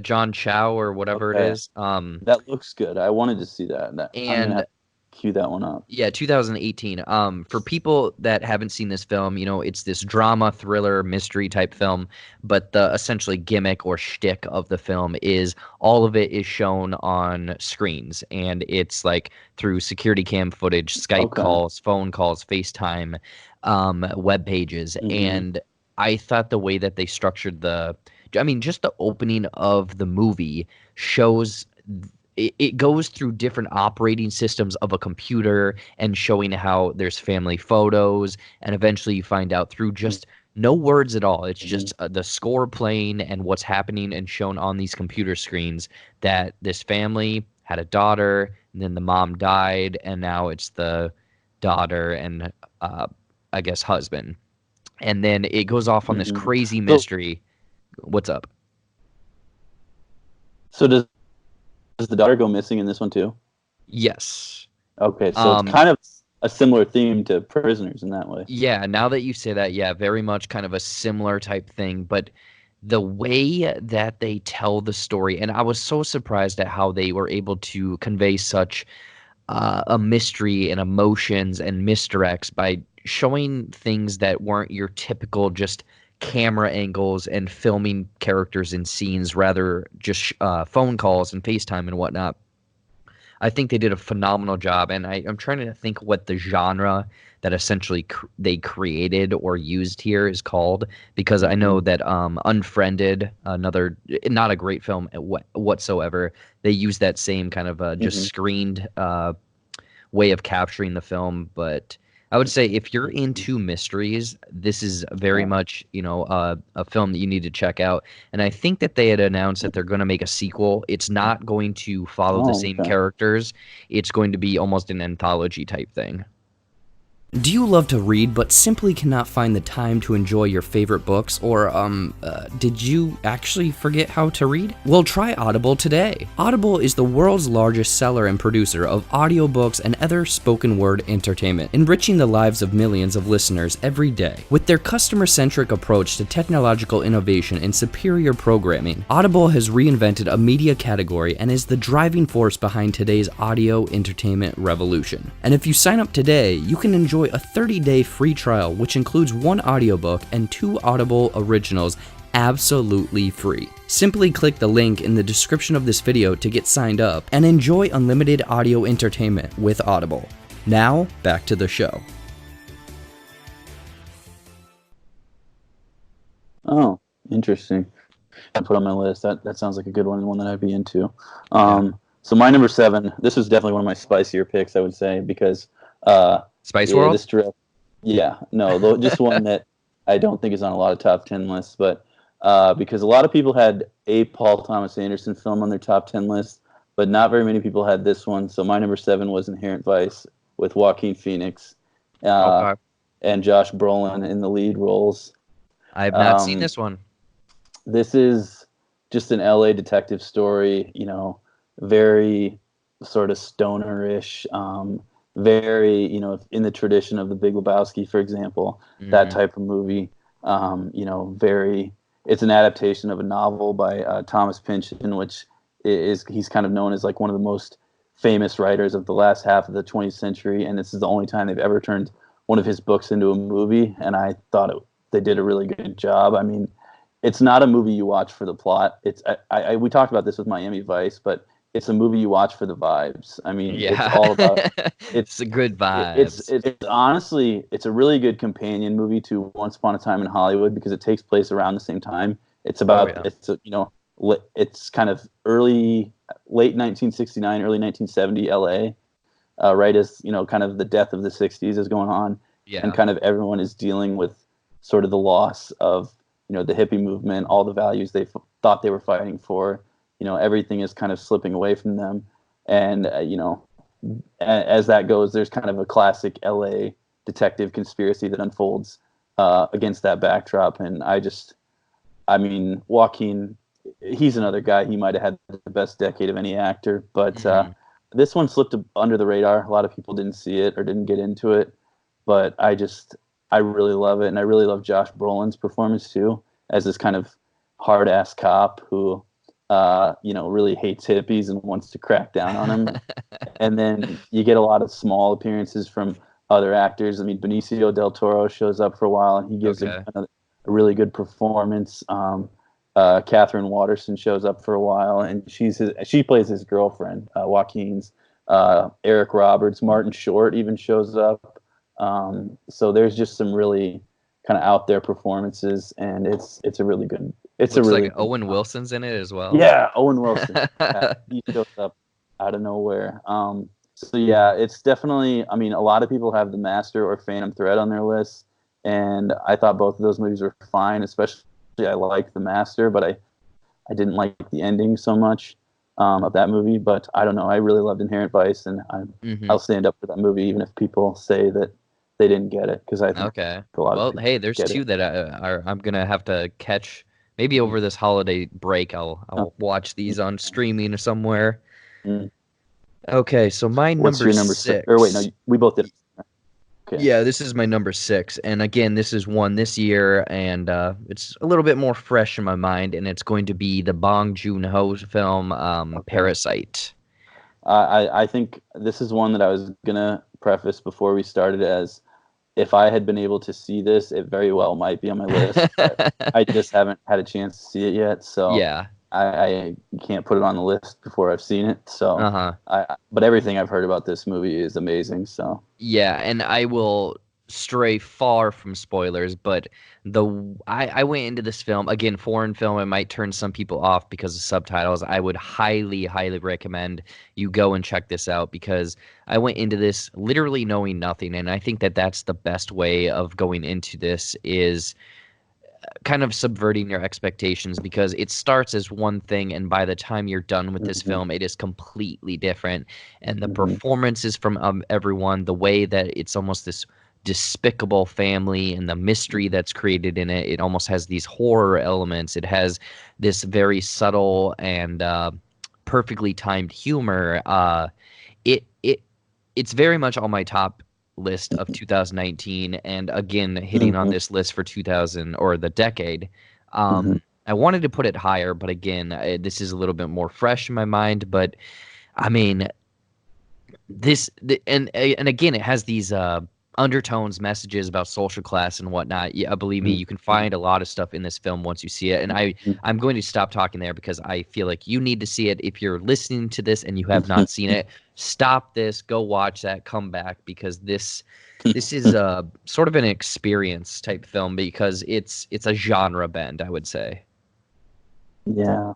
John Chow or whatever it is. That looks good. I wanted to see that. I'm gonna have to cue that one up. Yeah, 2018. For people that haven't seen this film, it's this drama, thriller, mystery type film, but the essentially gimmick or shtick of the film is all of it is shown on screens, and it's like through security cam footage, Skype calls, phone calls, FaceTime, web pages, and I thought the way that they structured just the opening of the movie shows. It goes through different operating systems of a computer and showing how there's family photos, and eventually you find out through just no words at all. It's just the score playing and what's happening and shown on these computer screens that this family had a daughter, and then the mom died, and now it's the daughter and I guess husband. And then it goes off on this crazy mystery. what's up? So does the daughter go missing in this one too? Yes. Okay, so it's kind of a similar theme to Prisoners in that way. Yeah, now that you say that, yeah, very much kind of a similar type thing, but the way that they tell the story, and I was so surprised at how they were able to convey such a mystery and emotions and misdirects by showing things that weren't your typical just camera angles and filming characters in scenes, rather just phone calls and FaceTime and whatnot. I think they did a phenomenal job, and I'm trying to think what the genre that essentially they created or used here is called, because I know that Unfriended, another not a great film whatsoever, they use that same kind of just screened way of capturing the film. But I would say if you're into mysteries, this is very much, a film that you need to check out. And I think that they had announced that they're going to make a sequel. It's not going to follow the same characters. It's going to be almost an anthology type thing. Do you love to read but simply cannot find the time to enjoy your favorite books? Or, did you actually forget how to read? Well, try Audible today. Audible is the world's largest seller and producer of audiobooks and other spoken word entertainment, enriching the lives of millions of listeners every day. With their customer-centric approach to technological innovation and superior programming, Audible has reinvented a media category and is the driving force behind today's audio entertainment revolution. And if you sign up today, you can enjoy a 30-day free trial, which includes 1 audiobook and 2 Audible originals absolutely free. Simply click the link in the description of this video to get signed up and enjoy unlimited audio entertainment with Audible. Now, back to the show. Oh, interesting. I put on my list. That sounds like a good one that I'd be into. So my number 7, this was definitely one of my spicier picks, I would say, because Spice World? Just one that I don't think is on a lot of top 10 lists, but because a lot of people had a Paul Thomas Anderson film on their top 10 list, but not very many people had this one. So my number 7 was Inherent Vice with Joaquin Phoenix and Josh Brolin in the lead roles. I have not seen this one. This is just an LA detective story, very sort of stoner-ish, very, in the tradition of The Big Lebowski, for example, that type of movie. It's an adaptation of a novel by Thomas Pynchon, which he's kind of known as like one of the most famous writers of the last half of the 20th century, and this is the only time they've ever turned one of his books into a movie, and I thought they did a really good job. I mean, it's not a movie you watch for the plot. We talked about this with Miami Vice, but it's a movie you watch for the vibes. I mean, it's all about it's a good vibes. It's honestly, it's a really good companion movie to Once Upon a Time in Hollywood because it takes place around the same time. It's about it's kind of late 1969, early 1970 LA, right as kind of the death of the 60s is going on, and kind of everyone is dealing with sort of the loss of the hippie movement, all the values they thought they were fighting for. Everything is kind of slipping away from them. And, as that goes, there's kind of a classic LA detective conspiracy that unfolds against that backdrop. And Joaquin, he's another guy. He might have had the best decade of any actor. But this one slipped under the radar. A lot of people didn't see it or didn't get into it. But I really love it. And I really love Josh Brolin's performance, too, as this kind of hard-ass cop who really hates hippies and wants to crack down on them. And then you get a lot of small appearances from other actors. I mean, Benicio del Toro shows up for a while, and he gives a really good performance. Catherine Waterston shows up for a while, and she plays his girlfriend, Joaquin's. Eric Roberts, Martin Short even shows up. So there's just some really kind of out there performances, and it's a really good. Looks like Owen Wilson's in it as well. Yeah, Owen Wilson. He shows up out of nowhere. It's definitely. I mean, a lot of people have The Master or Phantom Thread on their list, and I thought both of those movies were fine. Especially, I liked The Master, but I didn't like the ending so much of that movie. But I don't know. I really loved Inherent Vice, and I'll stand up for that movie even if people say that they didn't get it, because I think a lot of people there's two that I'm gonna have to catch maybe over this holiday break, I'll watch these on streaming or somewhere. Mm. Okay, so my What's number your number 6? Or wait, no, 6. we both did. Okay. Yeah, this is my number 6, and again, this is one this year, and it's a little bit more fresh in my mind, and it's going to be the Bong Joon-ho film, Okay. Parasite. I think this is one that I was gonna preface before we started as, if I had been able to see this, it very well might be on my list, but I just haven't had a chance to see it yet, so Yeah. I can't put it on the list before I've seen it. So, Uh-huh. but everything I've heard about this movie is amazing. So, Yeah, and I will stray far from spoilers, but I went into this film, again, foreign film. It might turn some people off because of subtitles. I would highly, highly recommend you go and check this out, because I went into this literally knowing nothing, and I think that that's the best way of going into this, is kind of subverting your expectations, because it starts as one thing, and by the time you're done with this film, it is completely different. And the performances from everyone, the way that it's almost this despicable family, and the mystery that's created in it, it almost has these horror elements. It has this very subtle and perfectly timed humor. It's very much on my top list of 2019, and again hitting on this list for 2000, or the decade. I wanted to put it higher, but again, this is a little bit more fresh in my mind. But I mean, and again, it has these undertones, messages about social class and whatnot. Yeah, believe me, you can find a lot of stuff in this film once you see it. And I'm going to stop talking there, because I feel like you need to see it. If you're listening to this and you have not seen it, stop this, go watch that, come back, because this is sort of an experience type film, because it's a genre bend, I would say. yeah,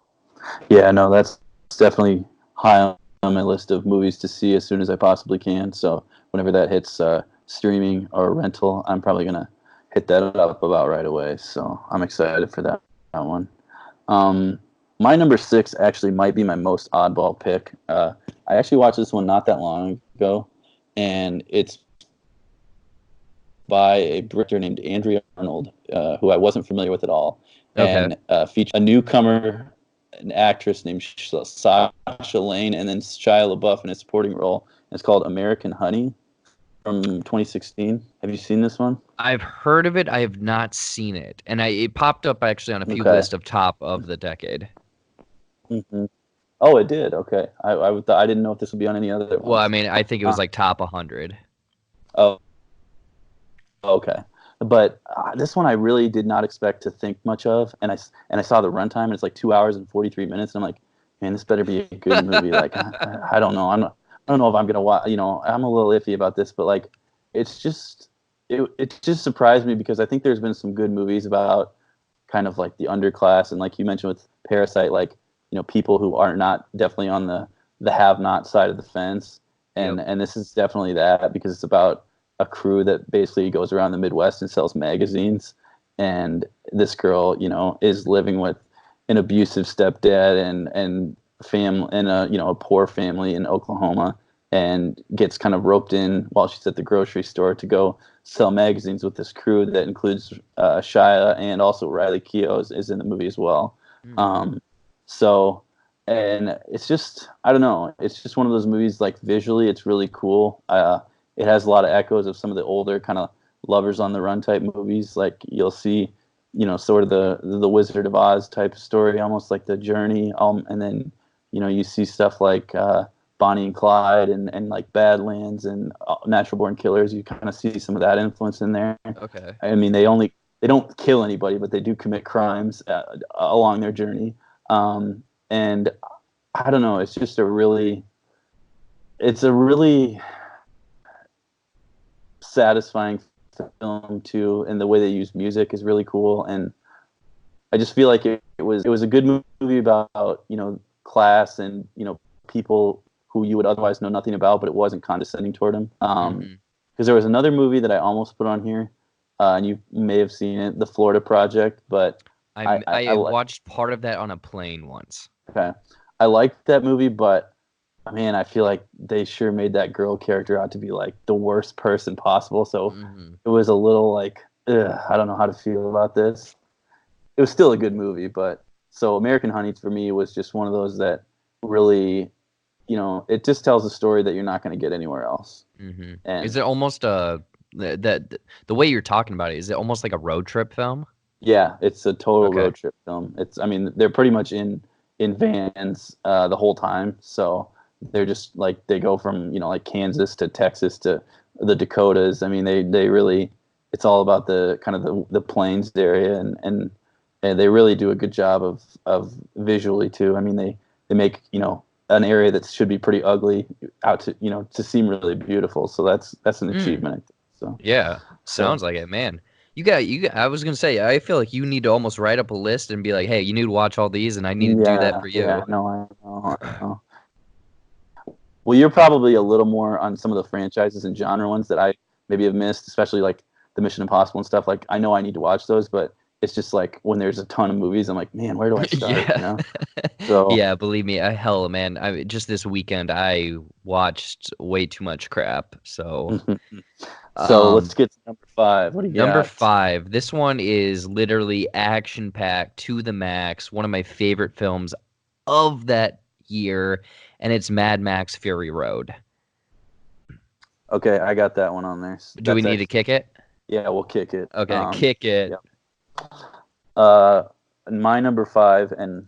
yeah, no, that's definitely high on my list of movies to see as soon as I possibly can. So whenever that hits streaming or rental, I'm probably gonna hit that up about right away. So I'm excited for that one. My number 6 actually might be my most oddball pick. I actually watched this one not that long ago, and it's by a director named Andrea Arnold, who I wasn't familiar with at all, and featured a newcomer, an actress named Sasha Lane, and then Shia LaBeouf in a supporting role. And it's called American Honey from 2016. Have you seen this one? I've heard of it. I have not seen it, and it popped up actually on a few lists of top of the decade. Oh, it did. Okay, I didn't know if this would be on any other ones. Well, I mean, I think it was like top 100. Oh, okay. But this one I really did not expect to think much of, and I saw the runtime, and it's like 2 hours and 43 minutes, and I'm like, man, this better be a good movie. Like, I don't know, I don't know if I'm gonna watch. You know, I'm a little iffy about this, but like, it's just it just surprised me, because I think there's been some good movies about kind of like the underclass, and like you mentioned with Parasite, like, you know, people who are not definitely on the have-not side of the fence, and this is definitely that, because it's about a crew that basically goes around the Midwest and sells magazines. And this girl, you know, is living with an abusive stepdad and family, and a poor family in Oklahoma, and gets kind of roped in while she's at the grocery store to go sell magazines with this crew that includes Shia, and also Riley Keough is in the movie as well. So, and it's just, I don't know, it's just one of those movies, like visually it's really cool. It has a lot of echoes of some of the older kind of Lovers on the Run type movies. Like you'll see, you know, sort of the Wizard of Oz type story, almost like The Journey. And then, you know, you see stuff like Bonnie and Clyde and like Badlands and Natural Born Killers. You kind of see some of that influence in there. Okay. I mean, they don't kill anybody, but they do commit crimes along their journey. And I don't know, it's just a really satisfying film too, and the way they use music is really cool. And I just feel like it was a good movie about, you know, class and, you know, people who you would otherwise know nothing about, but it wasn't condescending toward them. Because there was another movie that I almost put on here, and you may have seen it, The Florida Project, but I watched part of that on a plane once. Okay, I liked that movie, but man, I feel like they sure made that girl character out to be like the worst person possible. So it was a little like, I don't know how to feel about this. it was still a good movie. But so American Honey for me was just one of those that really, it just tells a story that you're not going to get anywhere else. Mm-hmm. And Is it almost the way you're talking about it? Is it almost like a road trip film? yeah, it's a total Okay. road trip film. I mean, they're pretty much in vans the whole time. So they're just like they go from like Kansas to Texas to the Dakotas. I mean, they really it's all about the kind of the plains area and they really do a good job of visually too. I mean, they make an area that should be pretty ugly out to seem really beautiful. So that's an achievement. I think. So Yeah, sounds like it, man. I was gonna say, I feel like you need to almost write up a list and be like, hey, you need to watch all these, and I need to do that for you. Yeah, no, I know. Well, you're probably a little more on some of the franchises and genre ones that I maybe have missed, especially like the Mission Impossible and stuff. Like I know I need to watch those, but it's just like when there's a ton of movies, I'm like, man, where do I start? Yeah. So Yeah, believe me, hell, man. Just this weekend I watched way too much crap. So, so let's um, get to number 5. What do you number got? 5. This one is literally action packed to the max. One of my favorite films of that year, and it's Mad Max Fury Road. Okay, I got that one on there. Do we That's need to actually kick it? yeah, we'll kick it. Okay, kick it. Yeah. Uh, my number 5, and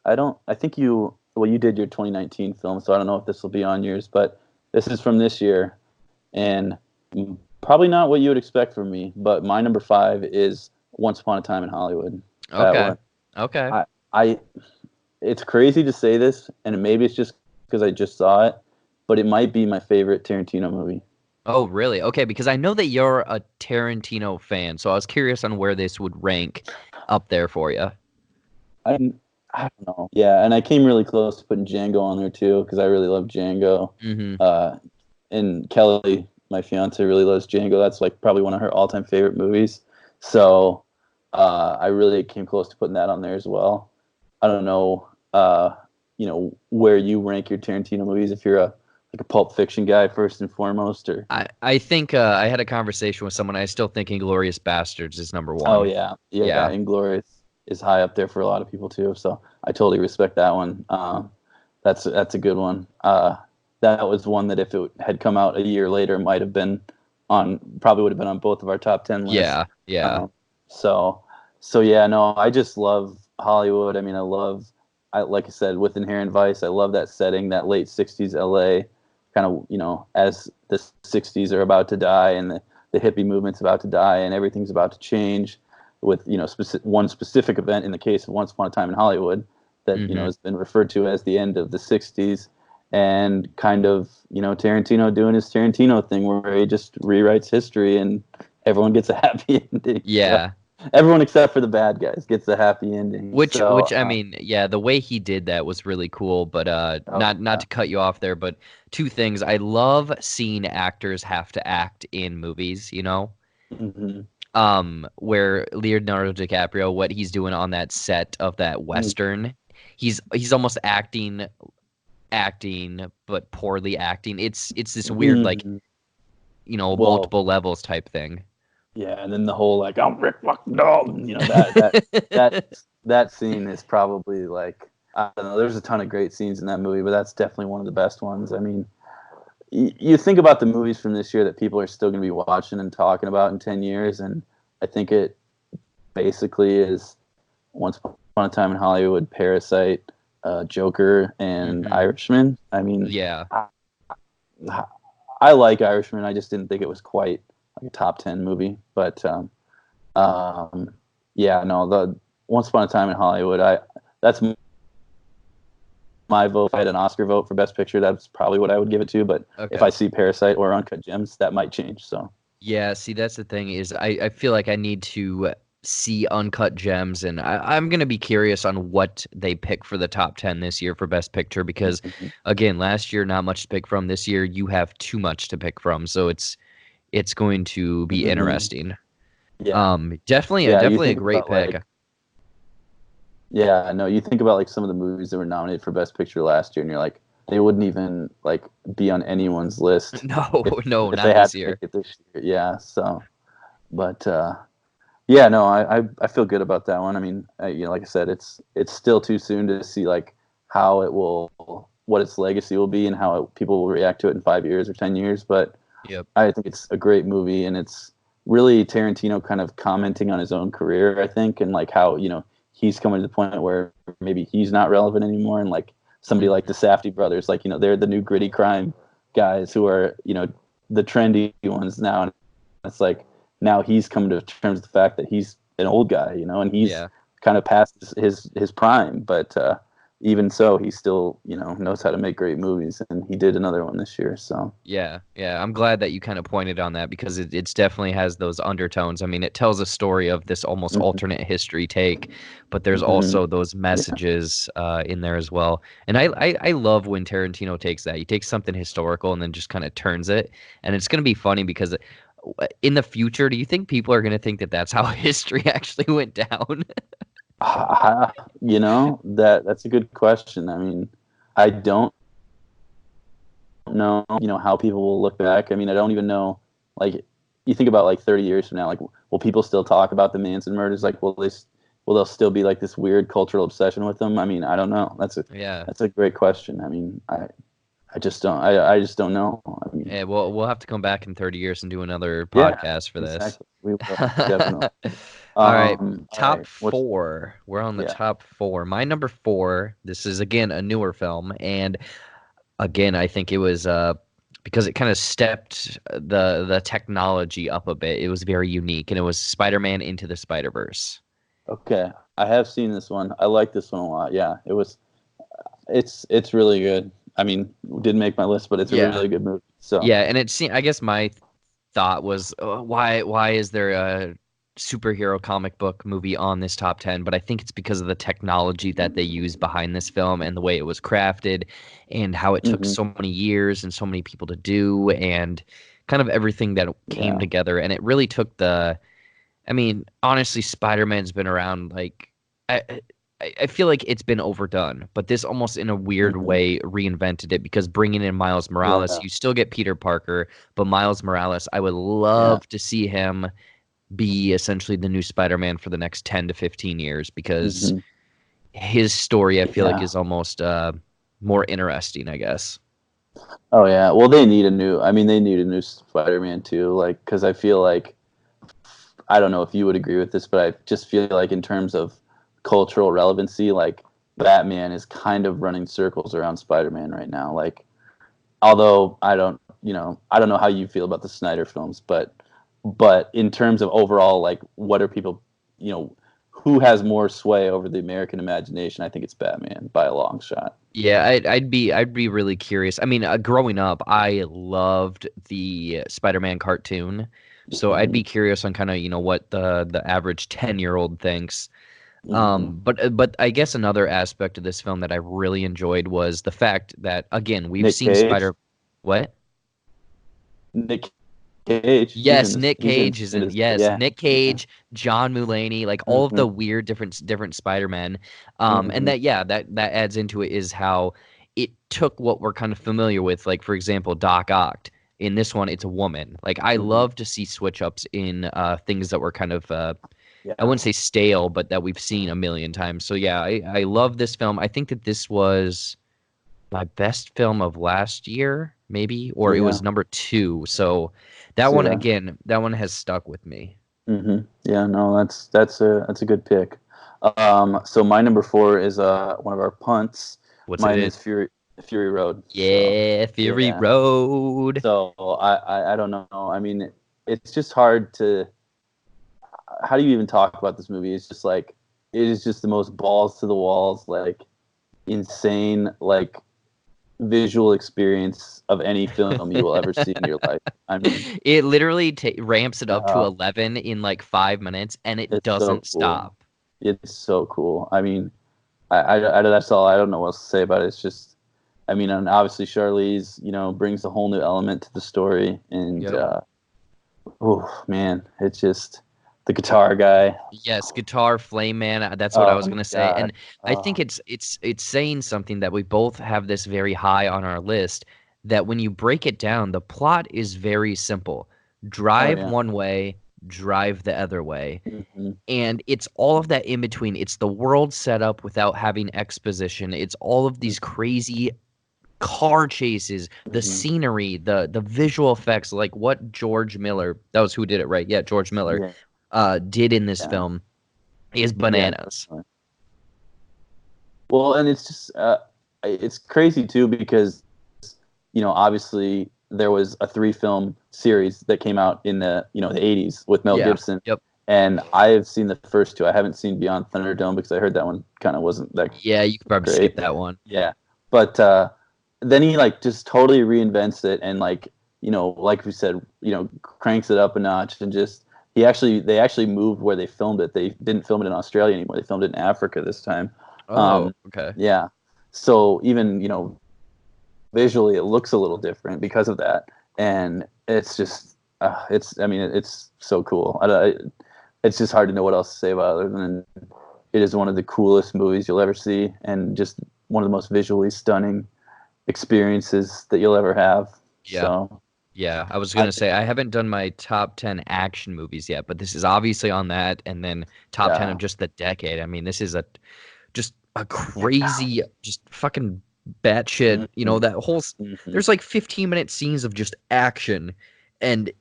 I think you did your 2019 film, so I don't know if this will be on yours, but this is from this year, and probably not what you would expect from me, but my number 5 is Once Upon a Time in Hollywood. That Okay. one. Okay. I it's crazy to say this, and maybe it's just because I just saw it, but it might be my favorite Tarantino movie. Oh, really? Okay, because I know that you're a Tarantino fan, so I was curious on where this would rank up there for you. I I don't know. Yeah, and I came really close to putting Django on there too because I really love Django. Mm-hmm. And Kelly, my fiance, really loves Django. That's like probably one of her all-time favorite movies. So I really came close to putting that on there as well. I don't know, where you rank your Tarantino movies if you're like a Pulp Fiction guy first and foremost, or I think I had a conversation with someone. I still think Inglourious Bastards is number oh one. yeah, Yeah. Inglourious is high up there for a lot of people too. So I totally respect that one. That's a good one. That was one that if it had come out a year later, might have been probably would have been on both of our top 10 lists. Yeah, yeah. So yeah, no, I just love Hollywood. I mean, like I said, with Inherent Vice, I love that setting, that late '60s LA, kind of as the '60s are about to die and the hippie movement's about to die and everything's about to change, with one specific event in the case of Once Upon a Time in Hollywood that has been referred to as the end of the '60s, and kind of Tarantino doing his Tarantino thing where he just rewrites history and everyone gets a happy ending. Yeah. Everyone except for the bad guys gets a happy ending. Which So, I mean, yeah, the way he did that was really cool, but not to cut you off there, but two things. I love seeing actors have to act in movies, mhm. Where Leonardo DiCaprio, what he's doing on that set of that Western, he's almost acting but poorly acting. It's this weird like multiple levels type thing. Yeah, and then the whole like I'm Rick fucking Dalton, that scene is probably like I don't know. There's a ton of great scenes in that movie, but that's definitely one of the best ones. I mean, you think about the movies from this year that people are still going to be watching and talking about in 10 years, and I think it basically is Once Upon a Time in Hollywood, Parasite, Joker, and Irishman. I mean, yeah, I like Irishman. I just didn't think it was quite like a top 10 movie, but yeah, no, the Once Upon a Time in Hollywood, that's my vote. If I had an Oscar vote for Best Picture, that's probably what I would give it to. But if I see Parasite or Uncut Gems, that might change. So yeah, see, that's the thing is I feel like I need to see Uncut Gems, and I'm gonna be curious on what they pick for the top 10 this year for Best Picture because again, last year not much to pick from. This year you have too much to pick from, so it's going to be interesting. Yeah. Definitely a great pick. Yeah, no, you think about like some of the movies that were nominated for Best Picture last year, and you're like, they wouldn't even like be on anyone's list. No, if not they had this to year. make it this year. Yeah, so, but Yeah, no, I feel good about that one. I mean, like I said, it's still too soon to see like how it will, what its legacy will be, and how people will react to it in 5 years or 10 years. But Yep. I think it's a great movie, and it's really Tarantino kind of commenting on his own career, I think, and like how he's coming to the point where maybe he's not relevant anymore, and like somebody like the Safdie brothers, like they're the new gritty crime guys who are the trendy ones now, and it's like now he's coming to terms with the fact that he's an old guy, and he's Yeah. kind of past his prime, but even so, he still knows how to make great movies, and he did another one this year. So Yeah, yeah. I'm glad that you kind of pointed on that because it's definitely has those undertones. I mean, it tells a story of this almost mhm, alternate history take, but there's mhm, also those yeah, messages in there as well. And I love when Tarantino takes that. He takes something historical and then just kind of turns it. And it's going to be funny because in the future, do you think people are going to think that that's how history actually went down? that's a good question. I mean, I don't know, how people will look back. I mean, I don't even know, like, you think about like 30 years from now, like, will people still talk about the Manson murders? Like, will there still be like this weird cultural obsession with them? I mean, I don't know. Yeah. That's a great question. I mean, I just don't know. I mean, Yeah, we'll have to come back in 30 years and do another yeah, podcast for this. exactly. We will definitely. All right, All top right. What's four. We're on the Yeah. top four. My number four, this is again a newer film, and again, I think it was because it kind of stepped the technology up a bit. It was very unique, and it was Spider-Man Into the Spider-Verse. Okay. I have seen this one. I like this one a lot. Yeah. It's really good. I mean, it didn't make my list, but it's a Yeah. really good movie. So, Yeah, and it seemed, I guess my thought was, why is there a superhero comic book movie on this top 10? But I think it's because of the technology that they used behind this film and the way it was crafted and how it took hmm so many years and so many people to do and kind of everything that came yeah. together. And it really took I mean, honestly, Spider-Man's been around like I feel like it's been overdone, but this almost in a weird hmm way reinvented it because bringing in Miles Morales, Yeah. you still get Peter Parker, but Miles Morales, I would Yeah. love to see him be essentially the new Spider-Man for the next 10 to 15 years because hmm his story I feel like Yeah. is almost more interesting, I guess. Oh, yeah. Well, I mean, they need a new Spider-Man too. Like, because I feel like, I don't know if you would agree with this, but I just feel like in terms of cultural relevancy, like Batman is kind of running circles around Spider-Man right now. Like, although I don't know how you feel about the Snyder films, but in terms of overall, like, what are people, who has more sway over the American imagination? I think it's Batman by a long shot. Yeah, I'd be really curious. I mean, growing up, I loved the Spider-Man cartoon, so I'd hmm be curious on kind of what the average 10-year-old thinks. hmm But I guess another aspect of this film that I really enjoyed was the fact that again we've Nick seen Cage. What? Nick Cage. Yes, Nick He's Cage is in in. this. Yes, Yeah. Nick Yeah. Cage, John Mulaney, like all of hmm the weird different Spider-Men. And hmm that adds into it is how it took what we're kind of familiar with, like for example, Doc Ock. In this one, it's a woman. Like I hmm love to see switch ups in things that were kind of I Yeah. wouldn't say stale, but that we've seen a million times. So yeah, I love this film. I think that this was my best film of last year, maybe, or it Yeah. was number two. So that See one that. again, that one has stuck with me. Yeah. No, that's a good pick. So my number four is one of our punts. What's Mine it? is Fury Road. So Yeah, Fury yeah. Road. So I don't know. I mean, it's just hard to. How do you even talk about this movie? It's just like it is just the most balls to the walls, like insane, like visual experience of any film you will ever see in your life. I mean, It literally ramps it up to uh, 11 in like 5 minutes, and it it's so doesn't cool. stop. It's so cool. I mean, that's all. I don't know what else to say about it. It's just, I mean, and obviously Charlize, brings a whole new element to the story, and Yep. oh man, it's just the guitar guy. Yes, guitar flame man. That's what I Oh was my gonna say, god. and I think Oh it's saying something that we both have this very high on our list. That when you break it down, the plot is very simple: oh drive yeah. one way, drive the other way. Mm-hmm. And it's all of that in between. It's the world set up without having exposition. It's all of these crazy car chases, the Mm-hmm. scenery, the visual effects, like what George Miller, that was who did it, right? Yeah, George Miller, did in this film is bananas. Yeah. Well, and it's just it's crazy too because obviously there was a 3-film series that came out in the the 80s with Mel Gibson. Yep. And I have seen the first 2. I haven't seen Beyond Thunderdome because I heard that one kind of wasn't that. Yeah, you could probably skip that one. Yeah, but then he just totally reinvents it and like we said, cranks it up a notch and just they actually moved where they filmed it. They didn't film it in Australia anymore. They filmed it in Africa this time. Okay. Yeah. So even visually, it looks a little different because of that, and it's just it's so cool. It's just hard to know what else to say about it other than it is one of the coolest movies you'll ever see, and just one of the most visually stunning experiences that you'll ever have. Yeah. So, yeah, I was going to say, I haven't done my top 10 action movies yet, but this is obviously on that, and then top 10 of just the decade. I mean, this is just a crazy, just fucking batshit, that whole, there's like 15-minute scenes of just action, and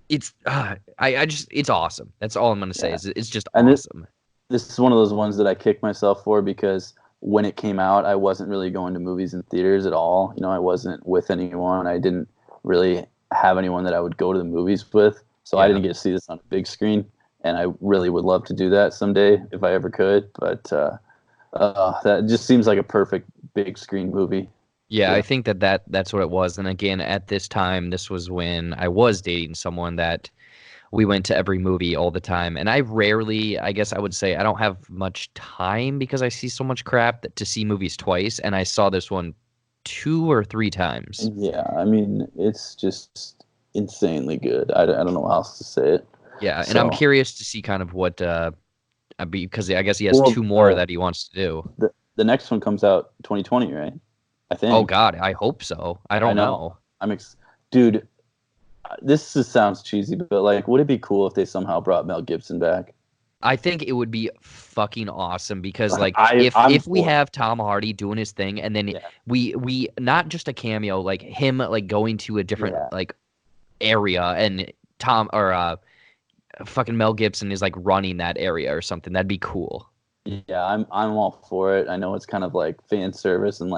it's, it's awesome. That's all I'm going to say, is it's just awesome. This is one of those ones that I kick myself for because when it came out, I wasn't really going to movies and theaters at all. I wasn't with anyone. I didn't really have anyone that I would go to the movies with. So I didn't get to see this on a big screen. And I really would love to do that someday if I ever could. But that just seems like a perfect big screen movie. Yeah, I think that's what it was. And again, at this time, this was when I was dating someone that we went to every movie all the time. And I rarely, I guess I would say, I don't have much time because I see so much crap to see movies twice. And I saw this one 2 or 3 times. Yeah, I mean, it's just insanely good. I don't know how else to say it. Yeah, and I'm curious to see kind of what, because I guess he has 2 more that he wants to do. The next one comes out 2020, right? I think. Oh, God, I hope so. I don't know. Dude, this just sounds cheesy, but would it be cool if they somehow brought Mel Gibson back? I think it would be fucking awesome because if we have Tom Hardy doing his thing and then we not just a cameo, like him going to a different area and Tom or fucking Mel Gibson is running that area or something. That'd be cool. Yeah, I'm all for it. I know it's kind of like fan service and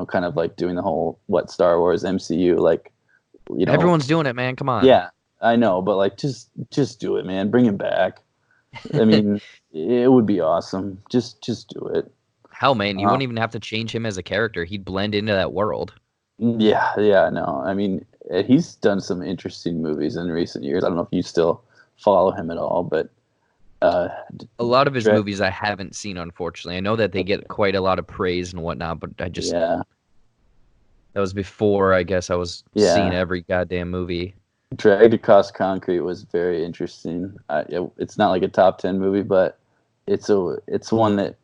kind of like doing the whole Star Wars MCU everyone's doing it, man. Come on. Yeah, I know, but just do it, man. Bring him back. I mean, it would be awesome. Just do it. Hell, man, you wouldn't even have to change him as a character. He'd blend into that world. Yeah, no. I mean, he's done some interesting movies in recent years. I don't know if you still follow him at all, but a lot of his movies I haven't seen, unfortunately. I know that they get quite a lot of praise and whatnot, but I just that was before I guess I was seeing every goddamn movie. Dragged Across Concrete was very interesting. It's not like a top 10 movie, but it's one that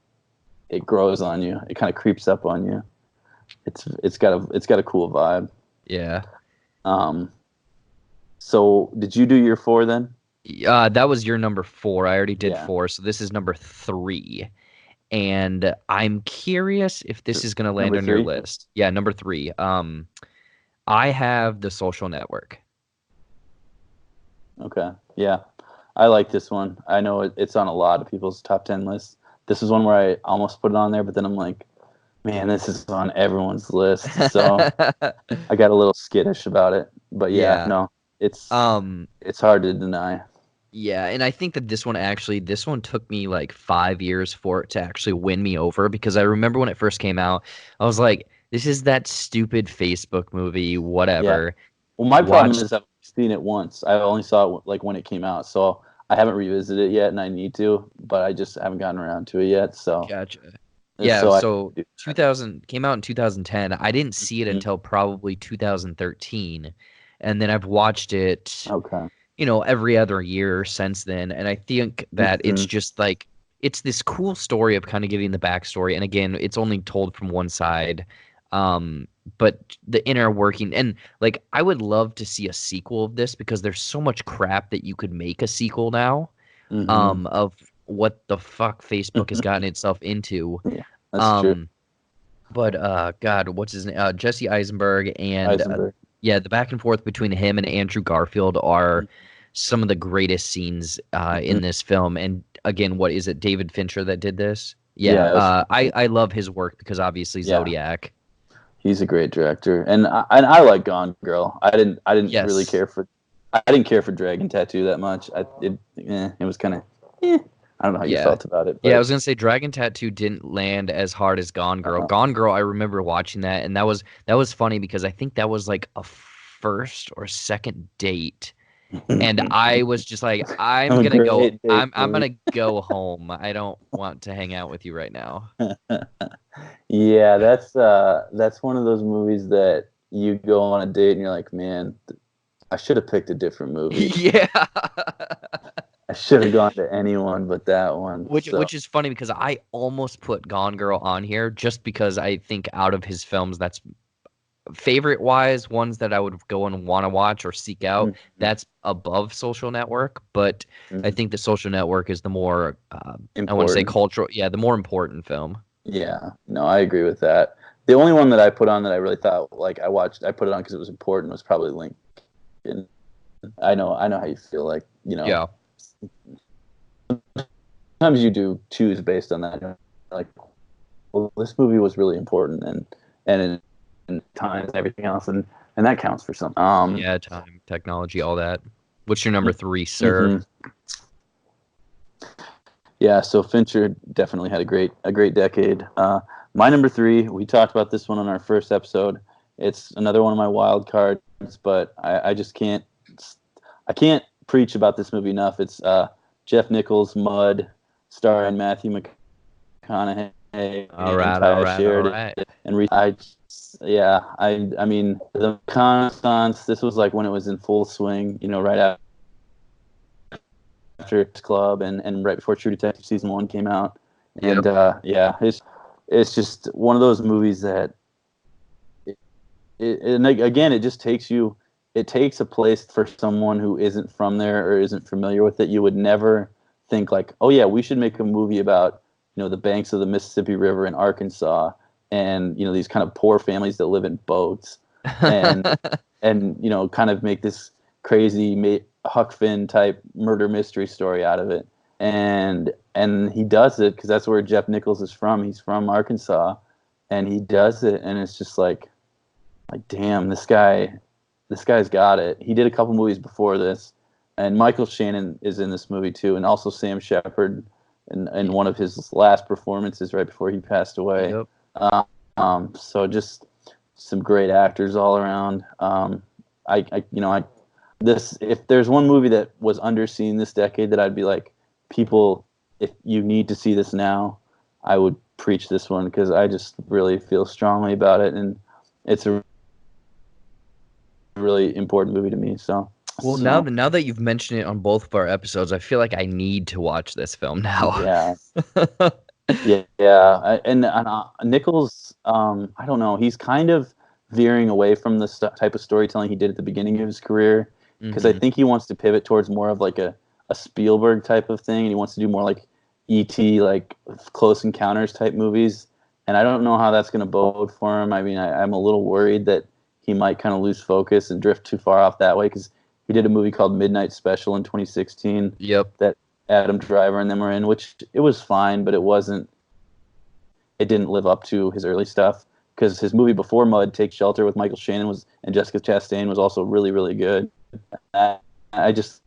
it grows on you. It kind of creeps up on you. It's got a cool vibe. Yeah. So did you do your 4 then? That was your number 4. I already did 4, so this is number 3. And I'm curious if this is going to land on your list. Yeah, number 3. I have The Social Network. Okay. Yeah. I like this one. I know it's on a lot of people's top 10 lists. This is one where I almost put it on there, but then I'm like, man, this is on everyone's list. So I got a little skittish about it. But no, it's hard to deny. Yeah, and I think that this one took me 5 years for it to actually win me over, because I remember when it first came out, I was like, this is that stupid Facebook movie, whatever. Yeah. Well, my problem is I've seen it once. I only saw it when it came out, so I haven't revisited it yet, and I need to, but I just haven't gotten around to it yet. So gotcha. Yeah, so 2000 came out in 2010. I didn't see it until probably 2013, and then I've watched it. Okay. Every other year since then, and I think that it's just it's this cool story of kind of getting the backstory, and again, it's only told from one side. But the inner working, and like I would love to see a sequel of this because there's so much crap that you could make a sequel now, Mm-hmm. of what the fuck Facebook has gotten itself into. Yeah, that's true. Um, but God, what's his name? Jesse Eisenberg, and Eisenberg. yeah, the back and forth between him and Andrew Garfield are some of the greatest scenes in this film. And again, what is it? David Fincher that did this? Yeah, Yeah, it was- I love his work because obviously yeah, Zodiac. he's a great director, and I like Gone Girl. I didn't really Yes. care for I didn't care for Dragon Tattoo that much. It was kind of I don't know how you Yeah. felt about it, Yeah, I but was gonna say Dragon Tattoo didn't land as hard as Gone Girl. uh, Gone Girl, I remember watching that, and that was funny because I think that was like a first or second date, and I was just like, a great date I'm movie. gonna go home. I don't want to hang out with you right now. Yeah, that's one of those movies that you go on a date and you're like, man, I should have picked a different movie. Yeah. I should have gone to anyone but that one. Which is funny because I almost put Gone Girl on here just because I think out of his films, that's favorite wise ones that I would go and want to watch or seek out. That's above Social Network, but I think the Social Network is the more I want to say Important. cultural, yeah, the more important film. Yeah, no, I agree with that. The only one that I put on that I really thought like I put it on because it was important was probably Lincoln. I know how you feel. Like Yeah. sometimes you do choose based on that. You're like, well, this movie was really important and time and everything else, and that counts for something. Yeah, time, technology, all that. What's your number 3, sir? Mm-hmm. Yeah, so Fincher definitely had a great decade. My number 3, we talked about this one on our first episode. It's another one of my wild cards, but I just can't preach about this movie enough. It's Jeff Nichols' Mud, starring Matthew McConaughey All and right, Ty all right, all Sheridan right. and I mean the Renaissance. This was like when it was in full swing. Right after Club and right before True Detective season 1 came out. And yeah, it's just one of those movies that and again, it just takes you. It takes a place for someone who isn't from there or isn't familiar with it. You would never think like, oh yeah, we should make a movie about the banks of the Mississippi River in Arkansas and these kind of poor families that live in boats and kind of make this crazy Huck Finn type murder mystery story out of it. And he does it because that's where Jeff Nichols is from. He's from Arkansas, and he does it, and it's just like damn, this guy's got it. He did a couple movies before this, and Michael Shannon is in this movie too, and also Sam Shepard in one of his last performances right before he passed away. Yep. So just some great actors all around. If there's one movie that was underseen this decade that I'd be like, people, if you need to see this now, I would preach this one because I just really feel strongly about it, and it's a really important movie to me. Well, now that you've mentioned it on both of our episodes, I feel like I need to watch this film now. Yeah. And Nichols, I don't know, he's kind of veering away from the type of storytelling he did at the beginning of his career because I think he wants to pivot towards more of like a Spielberg type of thing, and he wants to do more like E.T., like Close Encounters type movies. And I don't know how that's going to bode for him. I mean, I'm a little worried that he might kind of lose focus and drift too far off that way because he did a movie called Midnight Special in 2016. Yep. That Adam Driver and them were in, which it was fine, but it didn't live up to his early stuff because his movie before Mud, Take Shelter with Michael Shannon and Jessica Chastain was also really, really good. I just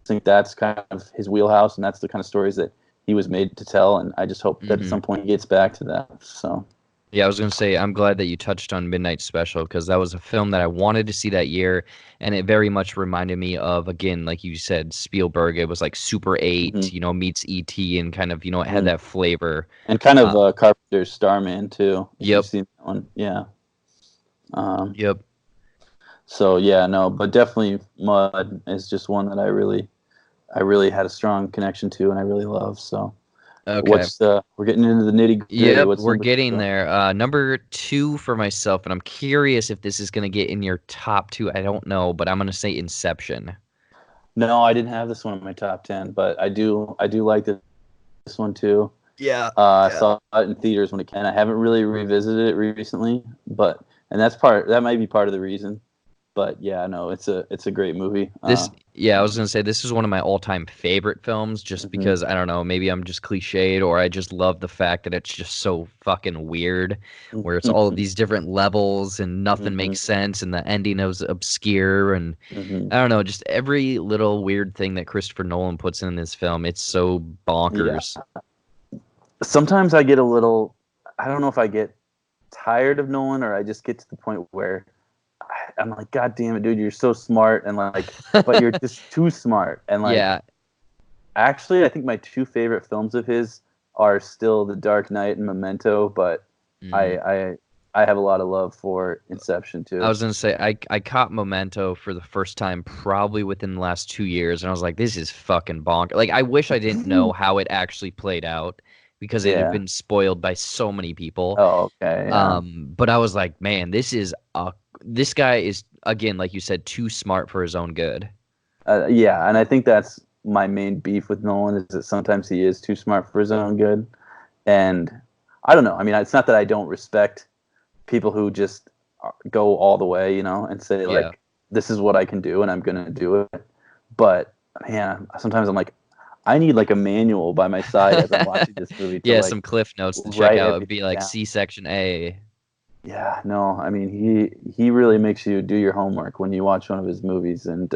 think that's kind of his wheelhouse, and that's the kind of stories that he was made to tell, and I just hope that at some point he gets back to that. So yeah, I was going to say, I'm glad that you touched on Midnight Special because that was a film that I wanted to see that year, and it very much reminded me of, again, like you said, Spielberg. It was like Super 8, meets E.T., and kind of, it had that flavor. And kind of Carpenter's Starman, too. If Yep. you've seen that one. Yeah. Yep. So, yeah, no, but definitely Mud is just one that I really had a strong connection to and I really love. So, Okay. We're getting into the nitty gritty. Yep, What's we're number getting two? there. Number 2 for myself, and I'm curious if this is going to get in your top 2. I don't know, but I'm going to say Inception. No, I didn't have this one in my top 10, but I do like this one too. Yeah, I yeah. saw it in theaters when it came. I haven't really revisited it recently, and that might be part of the reason. But yeah, no, it's a great movie. I was gonna say this is one of my all-time favorite films, just Mhm, because I don't know, maybe I'm just cliched, or I just love the fact that it's just so fucking weird, where it's all of mhm, these different levels and nothing mhm, makes sense, and the ending is obscure, and mhm. I don't know, just every little weird thing that Christopher Nolan puts in this film, it's so Yeah. bonkers. Sometimes I get a little. I don't know if I get tired of Nolan or I just get to the point where I'm like, God damn it, dude, you're so smart, and like, but you're just too smart, and like, Yeah. actually, I think my two favorite films of his are still The Dark Knight and Memento, but I Mm. I I have a lot of love for Inception I too. was gonna say I caught Memento for the first time probably within the last 2 years, and I was like, this is fucking bonk. Like, I wish I didn't know how it actually played out because it had Yeah. been spoiled by so many people. Oh, okay. Yeah. But I was like, man, this guy is, again, like you said, too smart for his own good. Yeah, and I think that's my main beef with Nolan is that sometimes he is too smart for his own good, and I don't know. I mean, it's not that I don't respect people who just go all the way, and say Yeah. like, "This is what I can do, and I'm gonna do it." But man, sometimes I'm like, I need like a manual by my side as I'm watching this movie to Yeah, like some cliff notes to check write out. It'd everything be like down. C-section A. Yeah, no, I mean he really makes you do your homework when you watch one of his movies, and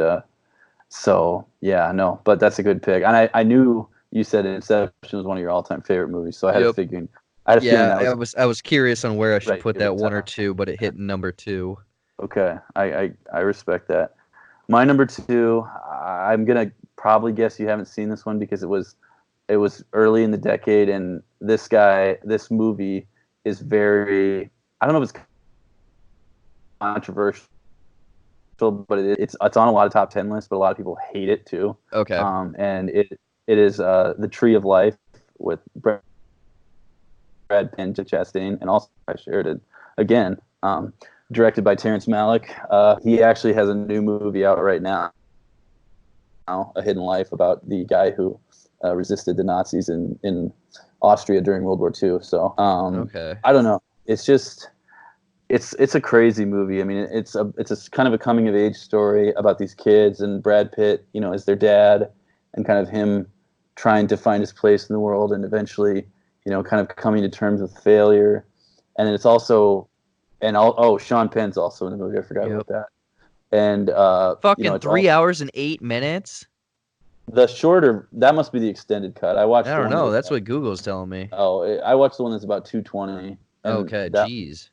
so yeah, no, but that's a good pick. And I knew you said Inception was one of your all-time favorite movies, so Yep. I had a feeling Yeah, that was I was curious on where I should right put near the that one or top. two, but it hit number 2. Okay, I respect that. My number two, I'm gonna probably guess you haven't seen this one because it was early in the decade, and this movie is very, I don't know if it's controversial, but it's on a lot of top 10 lists, but a lot of people hate it too. Okay. And it is The Tree of Life with Brad Pitt and Chastain, and also I shared it again. Directed by Terrence Malick. He actually has a new movie out right now, A Hidden Life, about the guy who resisted the Nazis in Austria during World War II. So Okay. I don't know. It's just it's a crazy movie. I mean, it's a kind of a coming of age story about these kids and Brad Pitt, as their dad, and kind of him trying to find his place in the world and eventually, kind of coming to terms with failure. And it's also, Sean Penn's also in the movie. I forgot Yep. about that. And Fucking it's 3 all hours and 8 minutes? the shorter. That must be the extended cut. I watched I the don't one that know. was That's what Google's telling me. I watched the one that's about 220, and Okay, that jeez.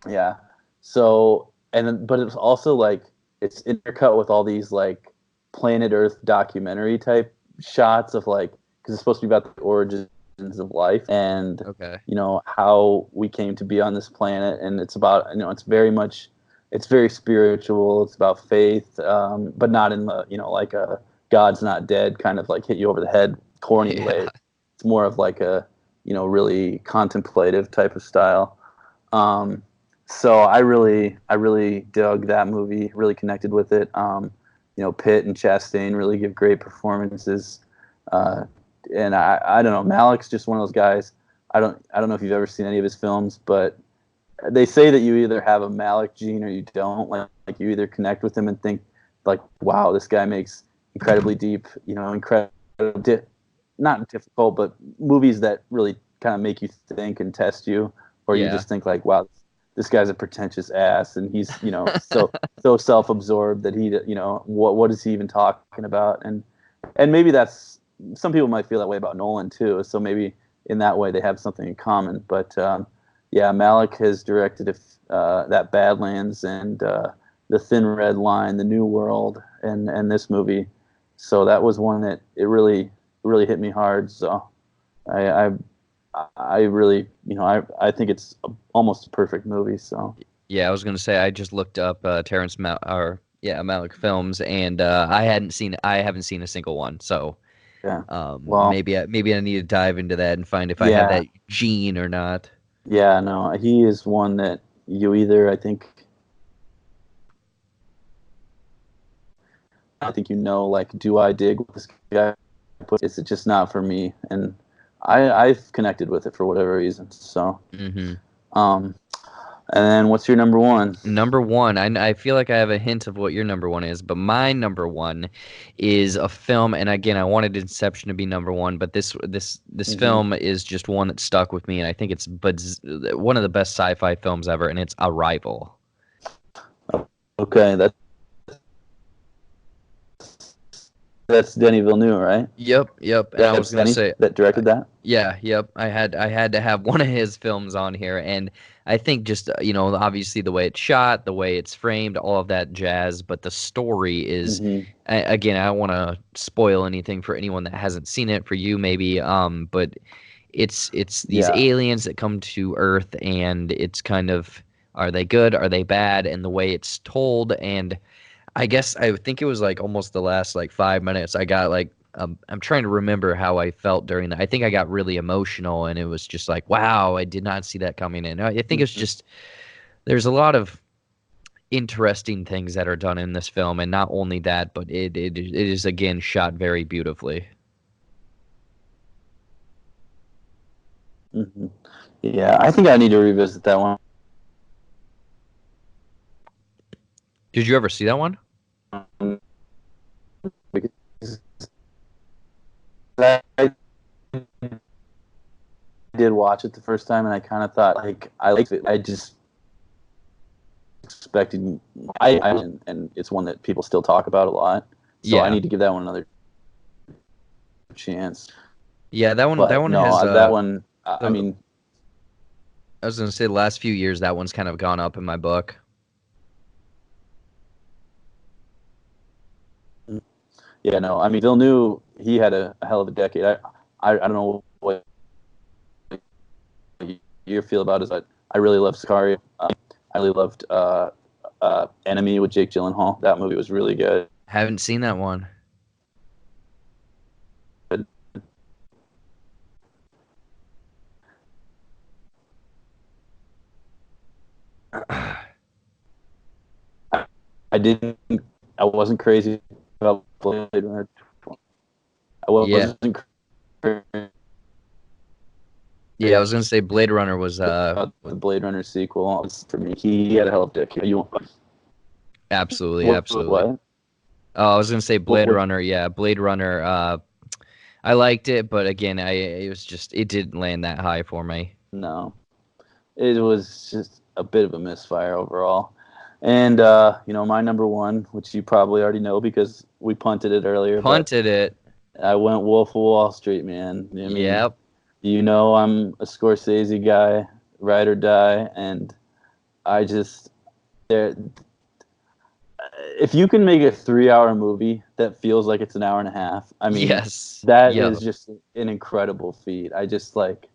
yeah. So but it's also like it's intercut with all these like planet Earth documentary type shots of like because it's supposed to be about the origins of life and Okay. how we came to be on this planet, and it's about it's very spiritual. It's about faith, but not in the like a God's not dead kind of like hit you over the head corny Yeah. way. It's more of like a really contemplative type of style. Um, so I really dug that movie. Really connected with it. Pitt and Chastain really give great performances. Uh, and I don't know. Malik's just one of those guys. I don't know if you've ever seen any of his films, but they say that you either have a Malik gene or you don't. Like you either connect with him and think like, wow, this guy makes incredibly deep, incredible, not difficult, but movies that really kind of make you think and test you, or you Yeah. just think like, wow, this guy's a pretentious ass, and he's so self-absorbed that what is he even talking about, and maybe that's some people might feel that way about Nolan too. So maybe in that way they have something in common. But yeah, Malik has directed that Badlands and The Thin Red Line, The New World, and this movie. So that was one that it really hit me hard. So I I really I think it's almost a perfect movie. So Yeah, I was gonna say I just looked up Terrence Malick films, and I haven't seen a single one. So Yeah. Well, Maybe I need to dive into that and find if I have yeah, that gene or not. yeah. No, he is one that you either I think like, do I dig what this guy puts? Is it just not for me? And I've connected with it for whatever reason. So, Hmm. um, and then what's your number one? Number one, I feel like I have a hint of what your number one is, but my number one is a film, and again, I wanted Inception to be number one, but this Hmm. film is just one that stuck with me, and I think it's one of the best sci-fi films ever, and it's Arrival. Okay, that's Denis Villeneuve, right? Yep, and I was That's gonna Denny say, that directed that. yeah, yep. I had to have one of his films on here, and I think just obviously the way it's shot, the way it's framed, all of that jazz. But the story is, Hmm. again, I don't want to spoil anything for anyone that hasn't seen it. For you, maybe, but it's these Yeah. aliens that come to Earth, and it's kind of, are they good? Are they bad? And the way it's told, and I guess I think it was like almost the last like 5 minutes. I got like I'm trying to remember how I felt during that. I think I got really emotional, and it was just like, wow, I did not see that coming in. I think it's Mhm. just there's a lot of interesting things that are done in this film, and not only that, but it is again shot very beautifully. Mhm. Yeah, I think I need to revisit that one. Did you ever see that one? Because I did watch it the first time, and I kind of thought like I liked it. I just expected and it's one that people still talk about a lot. So I Yeah, need to give that one another chance. yeah. That But one no, has that one. I the mean, I was gonna say the last few years that one's kind of gone up in my book. yeah, no. I mean, Villeneuve, he had a hell of a decade. I don't know what you feel about it, but I really loved Sicario. I really loved Enemy with Jake Gyllenhaal. That movie was really good. Haven't seen that one. I didn't. I wasn't crazy about Blade Runner. I Yeah, wasn't crazy yeah. I was gonna say Blade Runner was about the Blade Runner sequel. For me, he had a hell of a decade. absolutely, What? absolutely. Oh, I was gonna say Blade What? Runner. Yeah, Blade Runner. I liked it, but again, it was just it didn't land that high for me. No, it was just a bit of a misfire overall. And my number one, which you probably already know because we punted it earlier, but Punted it. I went Wolf of Wall Street, man. I mean, Yep. I'm a Scorsese guy, ride or die, and I just there. If you can make a 3 hour movie that feels like it's an hour and a half, I mean, Yes. that is Yep. just an incredible feat. I just like,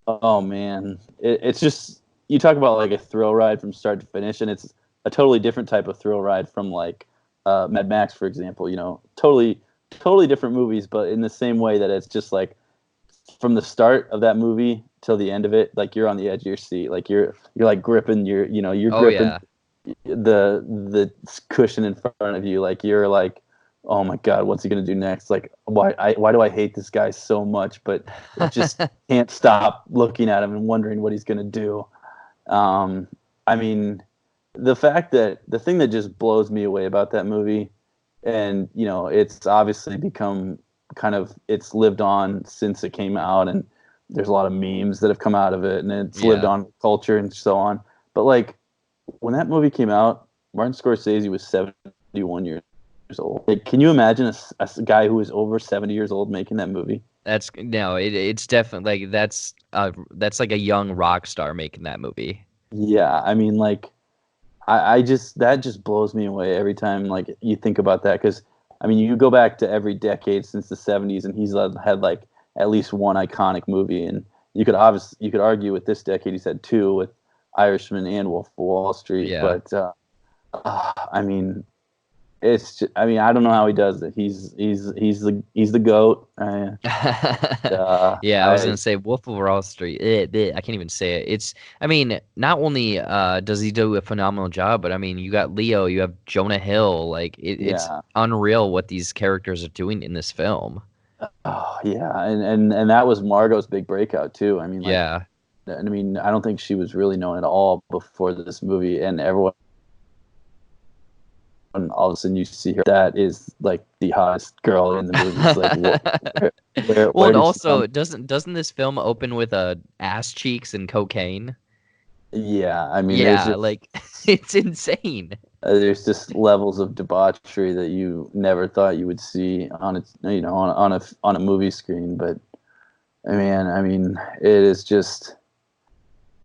oh man, it's just you talk about like a thrill ride from start to finish, and it's a totally different type of thrill ride from like Mad Max, for example. Totally different movies, but in the same way that it's just like from the start of that movie till the end of it, like you're on the edge of your seat, like you're like gripping you're Oh gripping yeah. the cushion in front of you, like you're like, oh my god, what's he gonna do next? Like why do I hate this guy so much? But I just can't stop looking at him and wondering what he's gonna do. Um, I mean, the thing that just blows me away about that movie, and it's obviously become it's lived on since it came out, and there's a lot of memes that have come out of it, and it's lived Yeah. on culture and so on. But like when that movie came out, Martin Scorsese was 71 years old. Like, can you imagine a guy who is over 70 years old making that movie? That's no. It's definitely like that's like a young rock star making that movie. Yeah, I mean, like, I just that just blows me away every time like you think about that because I mean you go back to every decade since the 70s and he's had like at least one iconic movie, and you could argue with this decade he's had two with Irishman and Wolf of Wall Street, Yeah. but I mean I mean, I don't know how he does it. He's the goat. Yeah, I was gonna say Wolf of Wall Street. I can't even say it. I mean, not only does he do a phenomenal job, but I mean, you got Leo, you have Jonah Hill. Like it's Yeah. unreal what these characters are doing in this film. Oh yeah, and that was Margot's big breakout too. I mean, like, Yeah, I mean, I don't think she was really known at all before this movie, and everyone, all of a sudden you see her. That is like the hottest girl in the movie. It's like, well, where and did she come? also doesn't this film open with ass cheeks and cocaine? Yeah, I mean, Yeah, like it's insane. there's just levels of debauchery that you never thought you would see on its, on a movie screen. But I mean, it is just,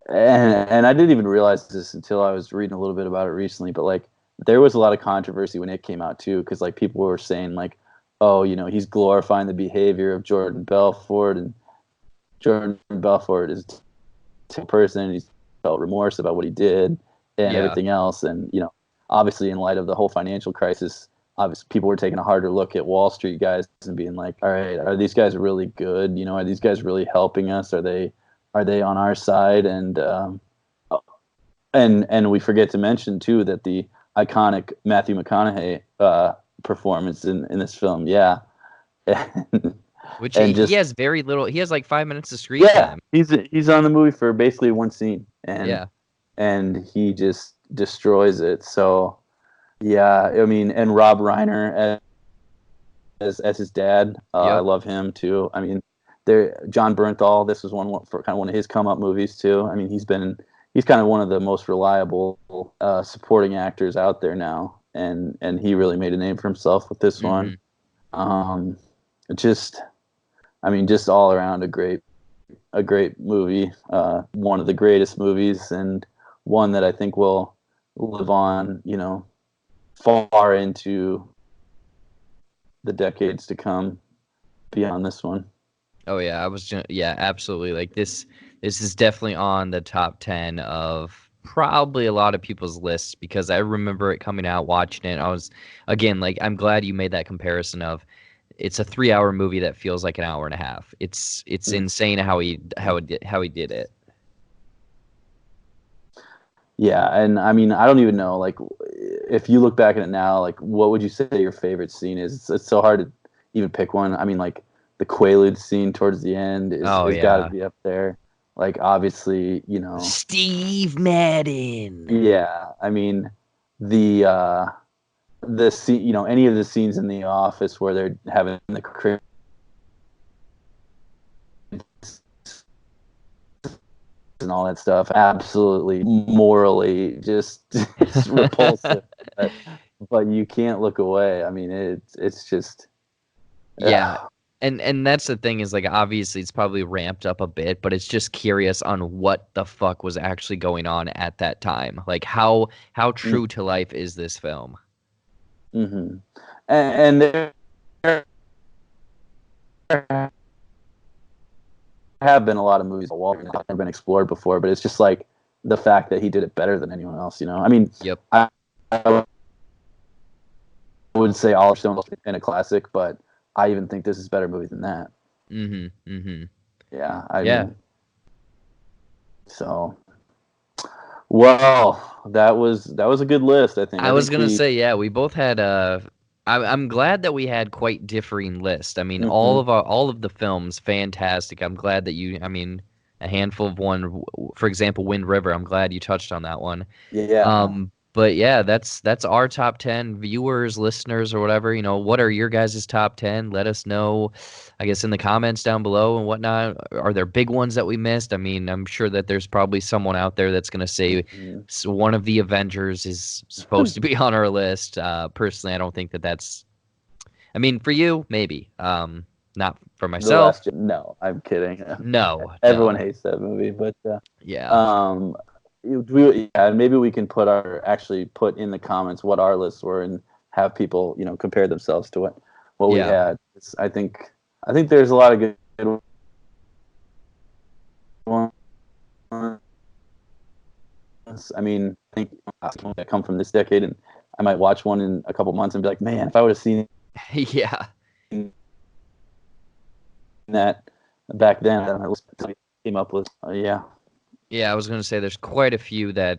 and I didn't even realize this until I was reading a little bit about it recently. But like, there was a lot of controversy when it came out too, because like people were saying like, oh, he's glorifying the behavior of Jordan Belfort, and Jordan Belfort is a person, and he's felt remorse about what he did and Yeah. everything else. And obviously, in light of the whole financial crisis, obviously people were taking a harder look at Wall Street guys and being like, all right, are these guys really good? Are these guys really helping us? Are they on our side? And we forget to mention too that the iconic Matthew McConaughey performance in this film, yeah. Which And he just, has very little. He has like 5 minutes of screen yeah, time. he's on the movie for basically one scene, Yeah. and he just destroys it. So yeah, I mean, and Rob Reiner as his dad, I Yep. love him too. I mean, John Bernthal. This was one of his come up movies too. I mean, he's kind of one of the most reliable supporting actors out there now, and he really made a name for himself with this one. Just, I mean, just all around a great movie, one of the greatest movies, and one that I think will live on, far into the decades to come beyond this one. Oh yeah, yeah, absolutely. Like this is definitely on the top 10 of probably a lot of people's lists because I remember it coming out, watching it. I was again like I'm glad you made that comparison of it's a 3-hour movie that feels like an hour and a half. It's insane how he did it. Yeah, and I mean, I don't even know, like, if you look back at it now, like, what would you say your favorite scene is? It's so hard to even pick one. I mean, like, the Quaalude scene towards the end Oh is got to yeah. be up there. Like, obviously, Steve Madden. yeah. I mean, the scene, any of the scenes in The Office where they're having the and all that stuff, absolutely morally just it's repulsive, but you can't look away. I mean, it's just, Yeah. And that's the thing is like obviously it's probably ramped up a bit, but it's just curious on what the fuck was actually going on at that time. Like how true to life is this film? mm-hmm. And there have been a lot of movies that have never been explored before, but it's just like the fact that he did it better than anyone else. I mean, Yep. I would say Oliver Stone in a classic, but I even think this is a better movie than that. Yeah, I Yeah. mean, so, well, that was a good list, I think. I I was think gonna say, yeah, we both had I'm glad that we had quite differing lists. I mean, mhm. all of the films fantastic. I'm glad that I mean, a handful of one, for example, Wind River. I'm glad you touched on that one. Yeah. But yeah, that's our top 10 viewers, listeners, or whatever. What are your guys' top 10? Let us know, I guess, in the comments down below and whatnot. Are there big ones that we missed? I mean, I'm sure that there's probably someone out there that's going to say one of the Avengers is supposed to be on our list. Personally, I don't think that's. I mean, for you, maybe. Not for myself. No, I'm kidding. No, Everyone no. hates that movie, but Yeah. um, maybe we can actually put in the comments what our lists were and have people, compare themselves to what we Yeah. had. I think there's a lot of good ones. I mean, I think that come from this decade, and I might watch one in a couple months and be like, man, if I would have seen Yeah. that back then, I don't know what I came up with. Yeah. Yeah, I was gonna say there's quite a few that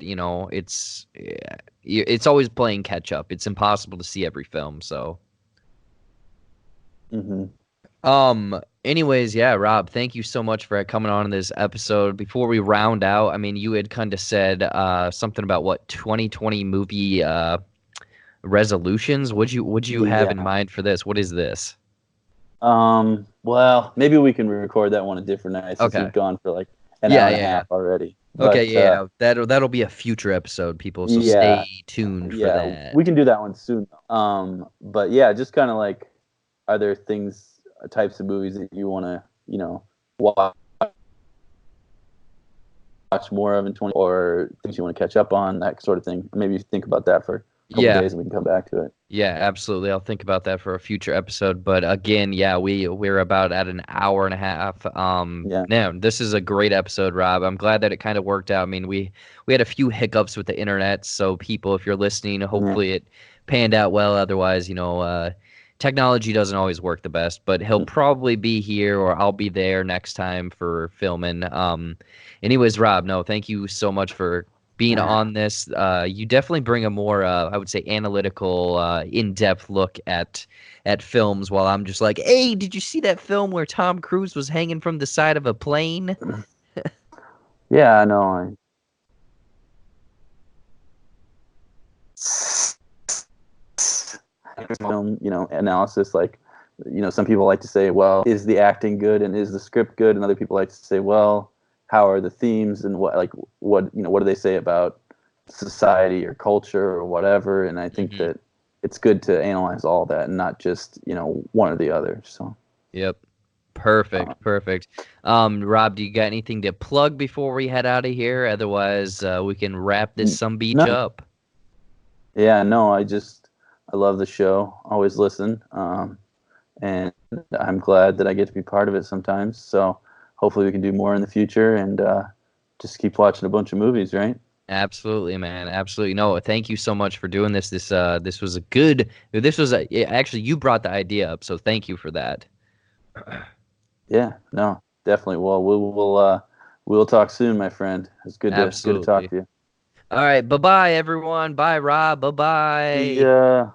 it's always playing catch up. It's impossible to see every film. So, Mm-hmm. anyways, yeah, Rob, thank you so much for coming on in this episode. Before we round out, I mean, you had kind of said something about what 2020 movie resolutions. Would you have in mind for this? What is this? Well, maybe we can record that one a different night since Okay. we've gone for like an hour and a half already. Okay, But, yeah, that'll be a future episode, people. So yeah, stay tuned for that. we can do that one soon. But yeah, just kind of like, are there types of movies that you want to, watch more of in 20, or things you want to catch up on, that sort of thing. Maybe think about that for a couple days and we can come back to it. Yeah, absolutely. I'll think about that for a future episode. But again, yeah, we're about at an hour and a half. Man, this is a great episode, Rob. I'm glad that it kind of worked out. I mean, we had a few hiccups with the internet, so people, if you're listening, hopefully it panned out well. Otherwise, technology doesn't always work the best. But he'll probably be here, or I'll be there next time for filming. Anyways, Rob, no, thank you so much for being on this. You definitely bring a more, I would say, analytical, in-depth look at films, while I'm just like, hey, did you see that film where Tom Cruise was hanging from the side of a plane? Yeah, I know. Film, analysis, like, some people like to say, well, is the acting good and is the script good? And other people like to say, well, how are the themes and what do they say about society or culture or whatever? And I think that it's good to analyze all that and not just, one or the other. So. Yep. Perfect. Rob, do you got anything to plug before we head out of here? Otherwise, we can wrap this beach up. Yeah, no, I love the show. Always listen. And I'm glad that I get to be part of it sometimes. So hopefully we can do more in the future and just keep watching a bunch of movies, right? Absolutely, man. Absolutely. No, thank you so much for doing this. This was actually, you brought the idea up, so thank you for that. Yeah, no, definitely. Well, we'll talk soon, my friend. It's good to talk to you. All right, bye-bye, everyone. Bye, Rob. Bye-bye. Yeah.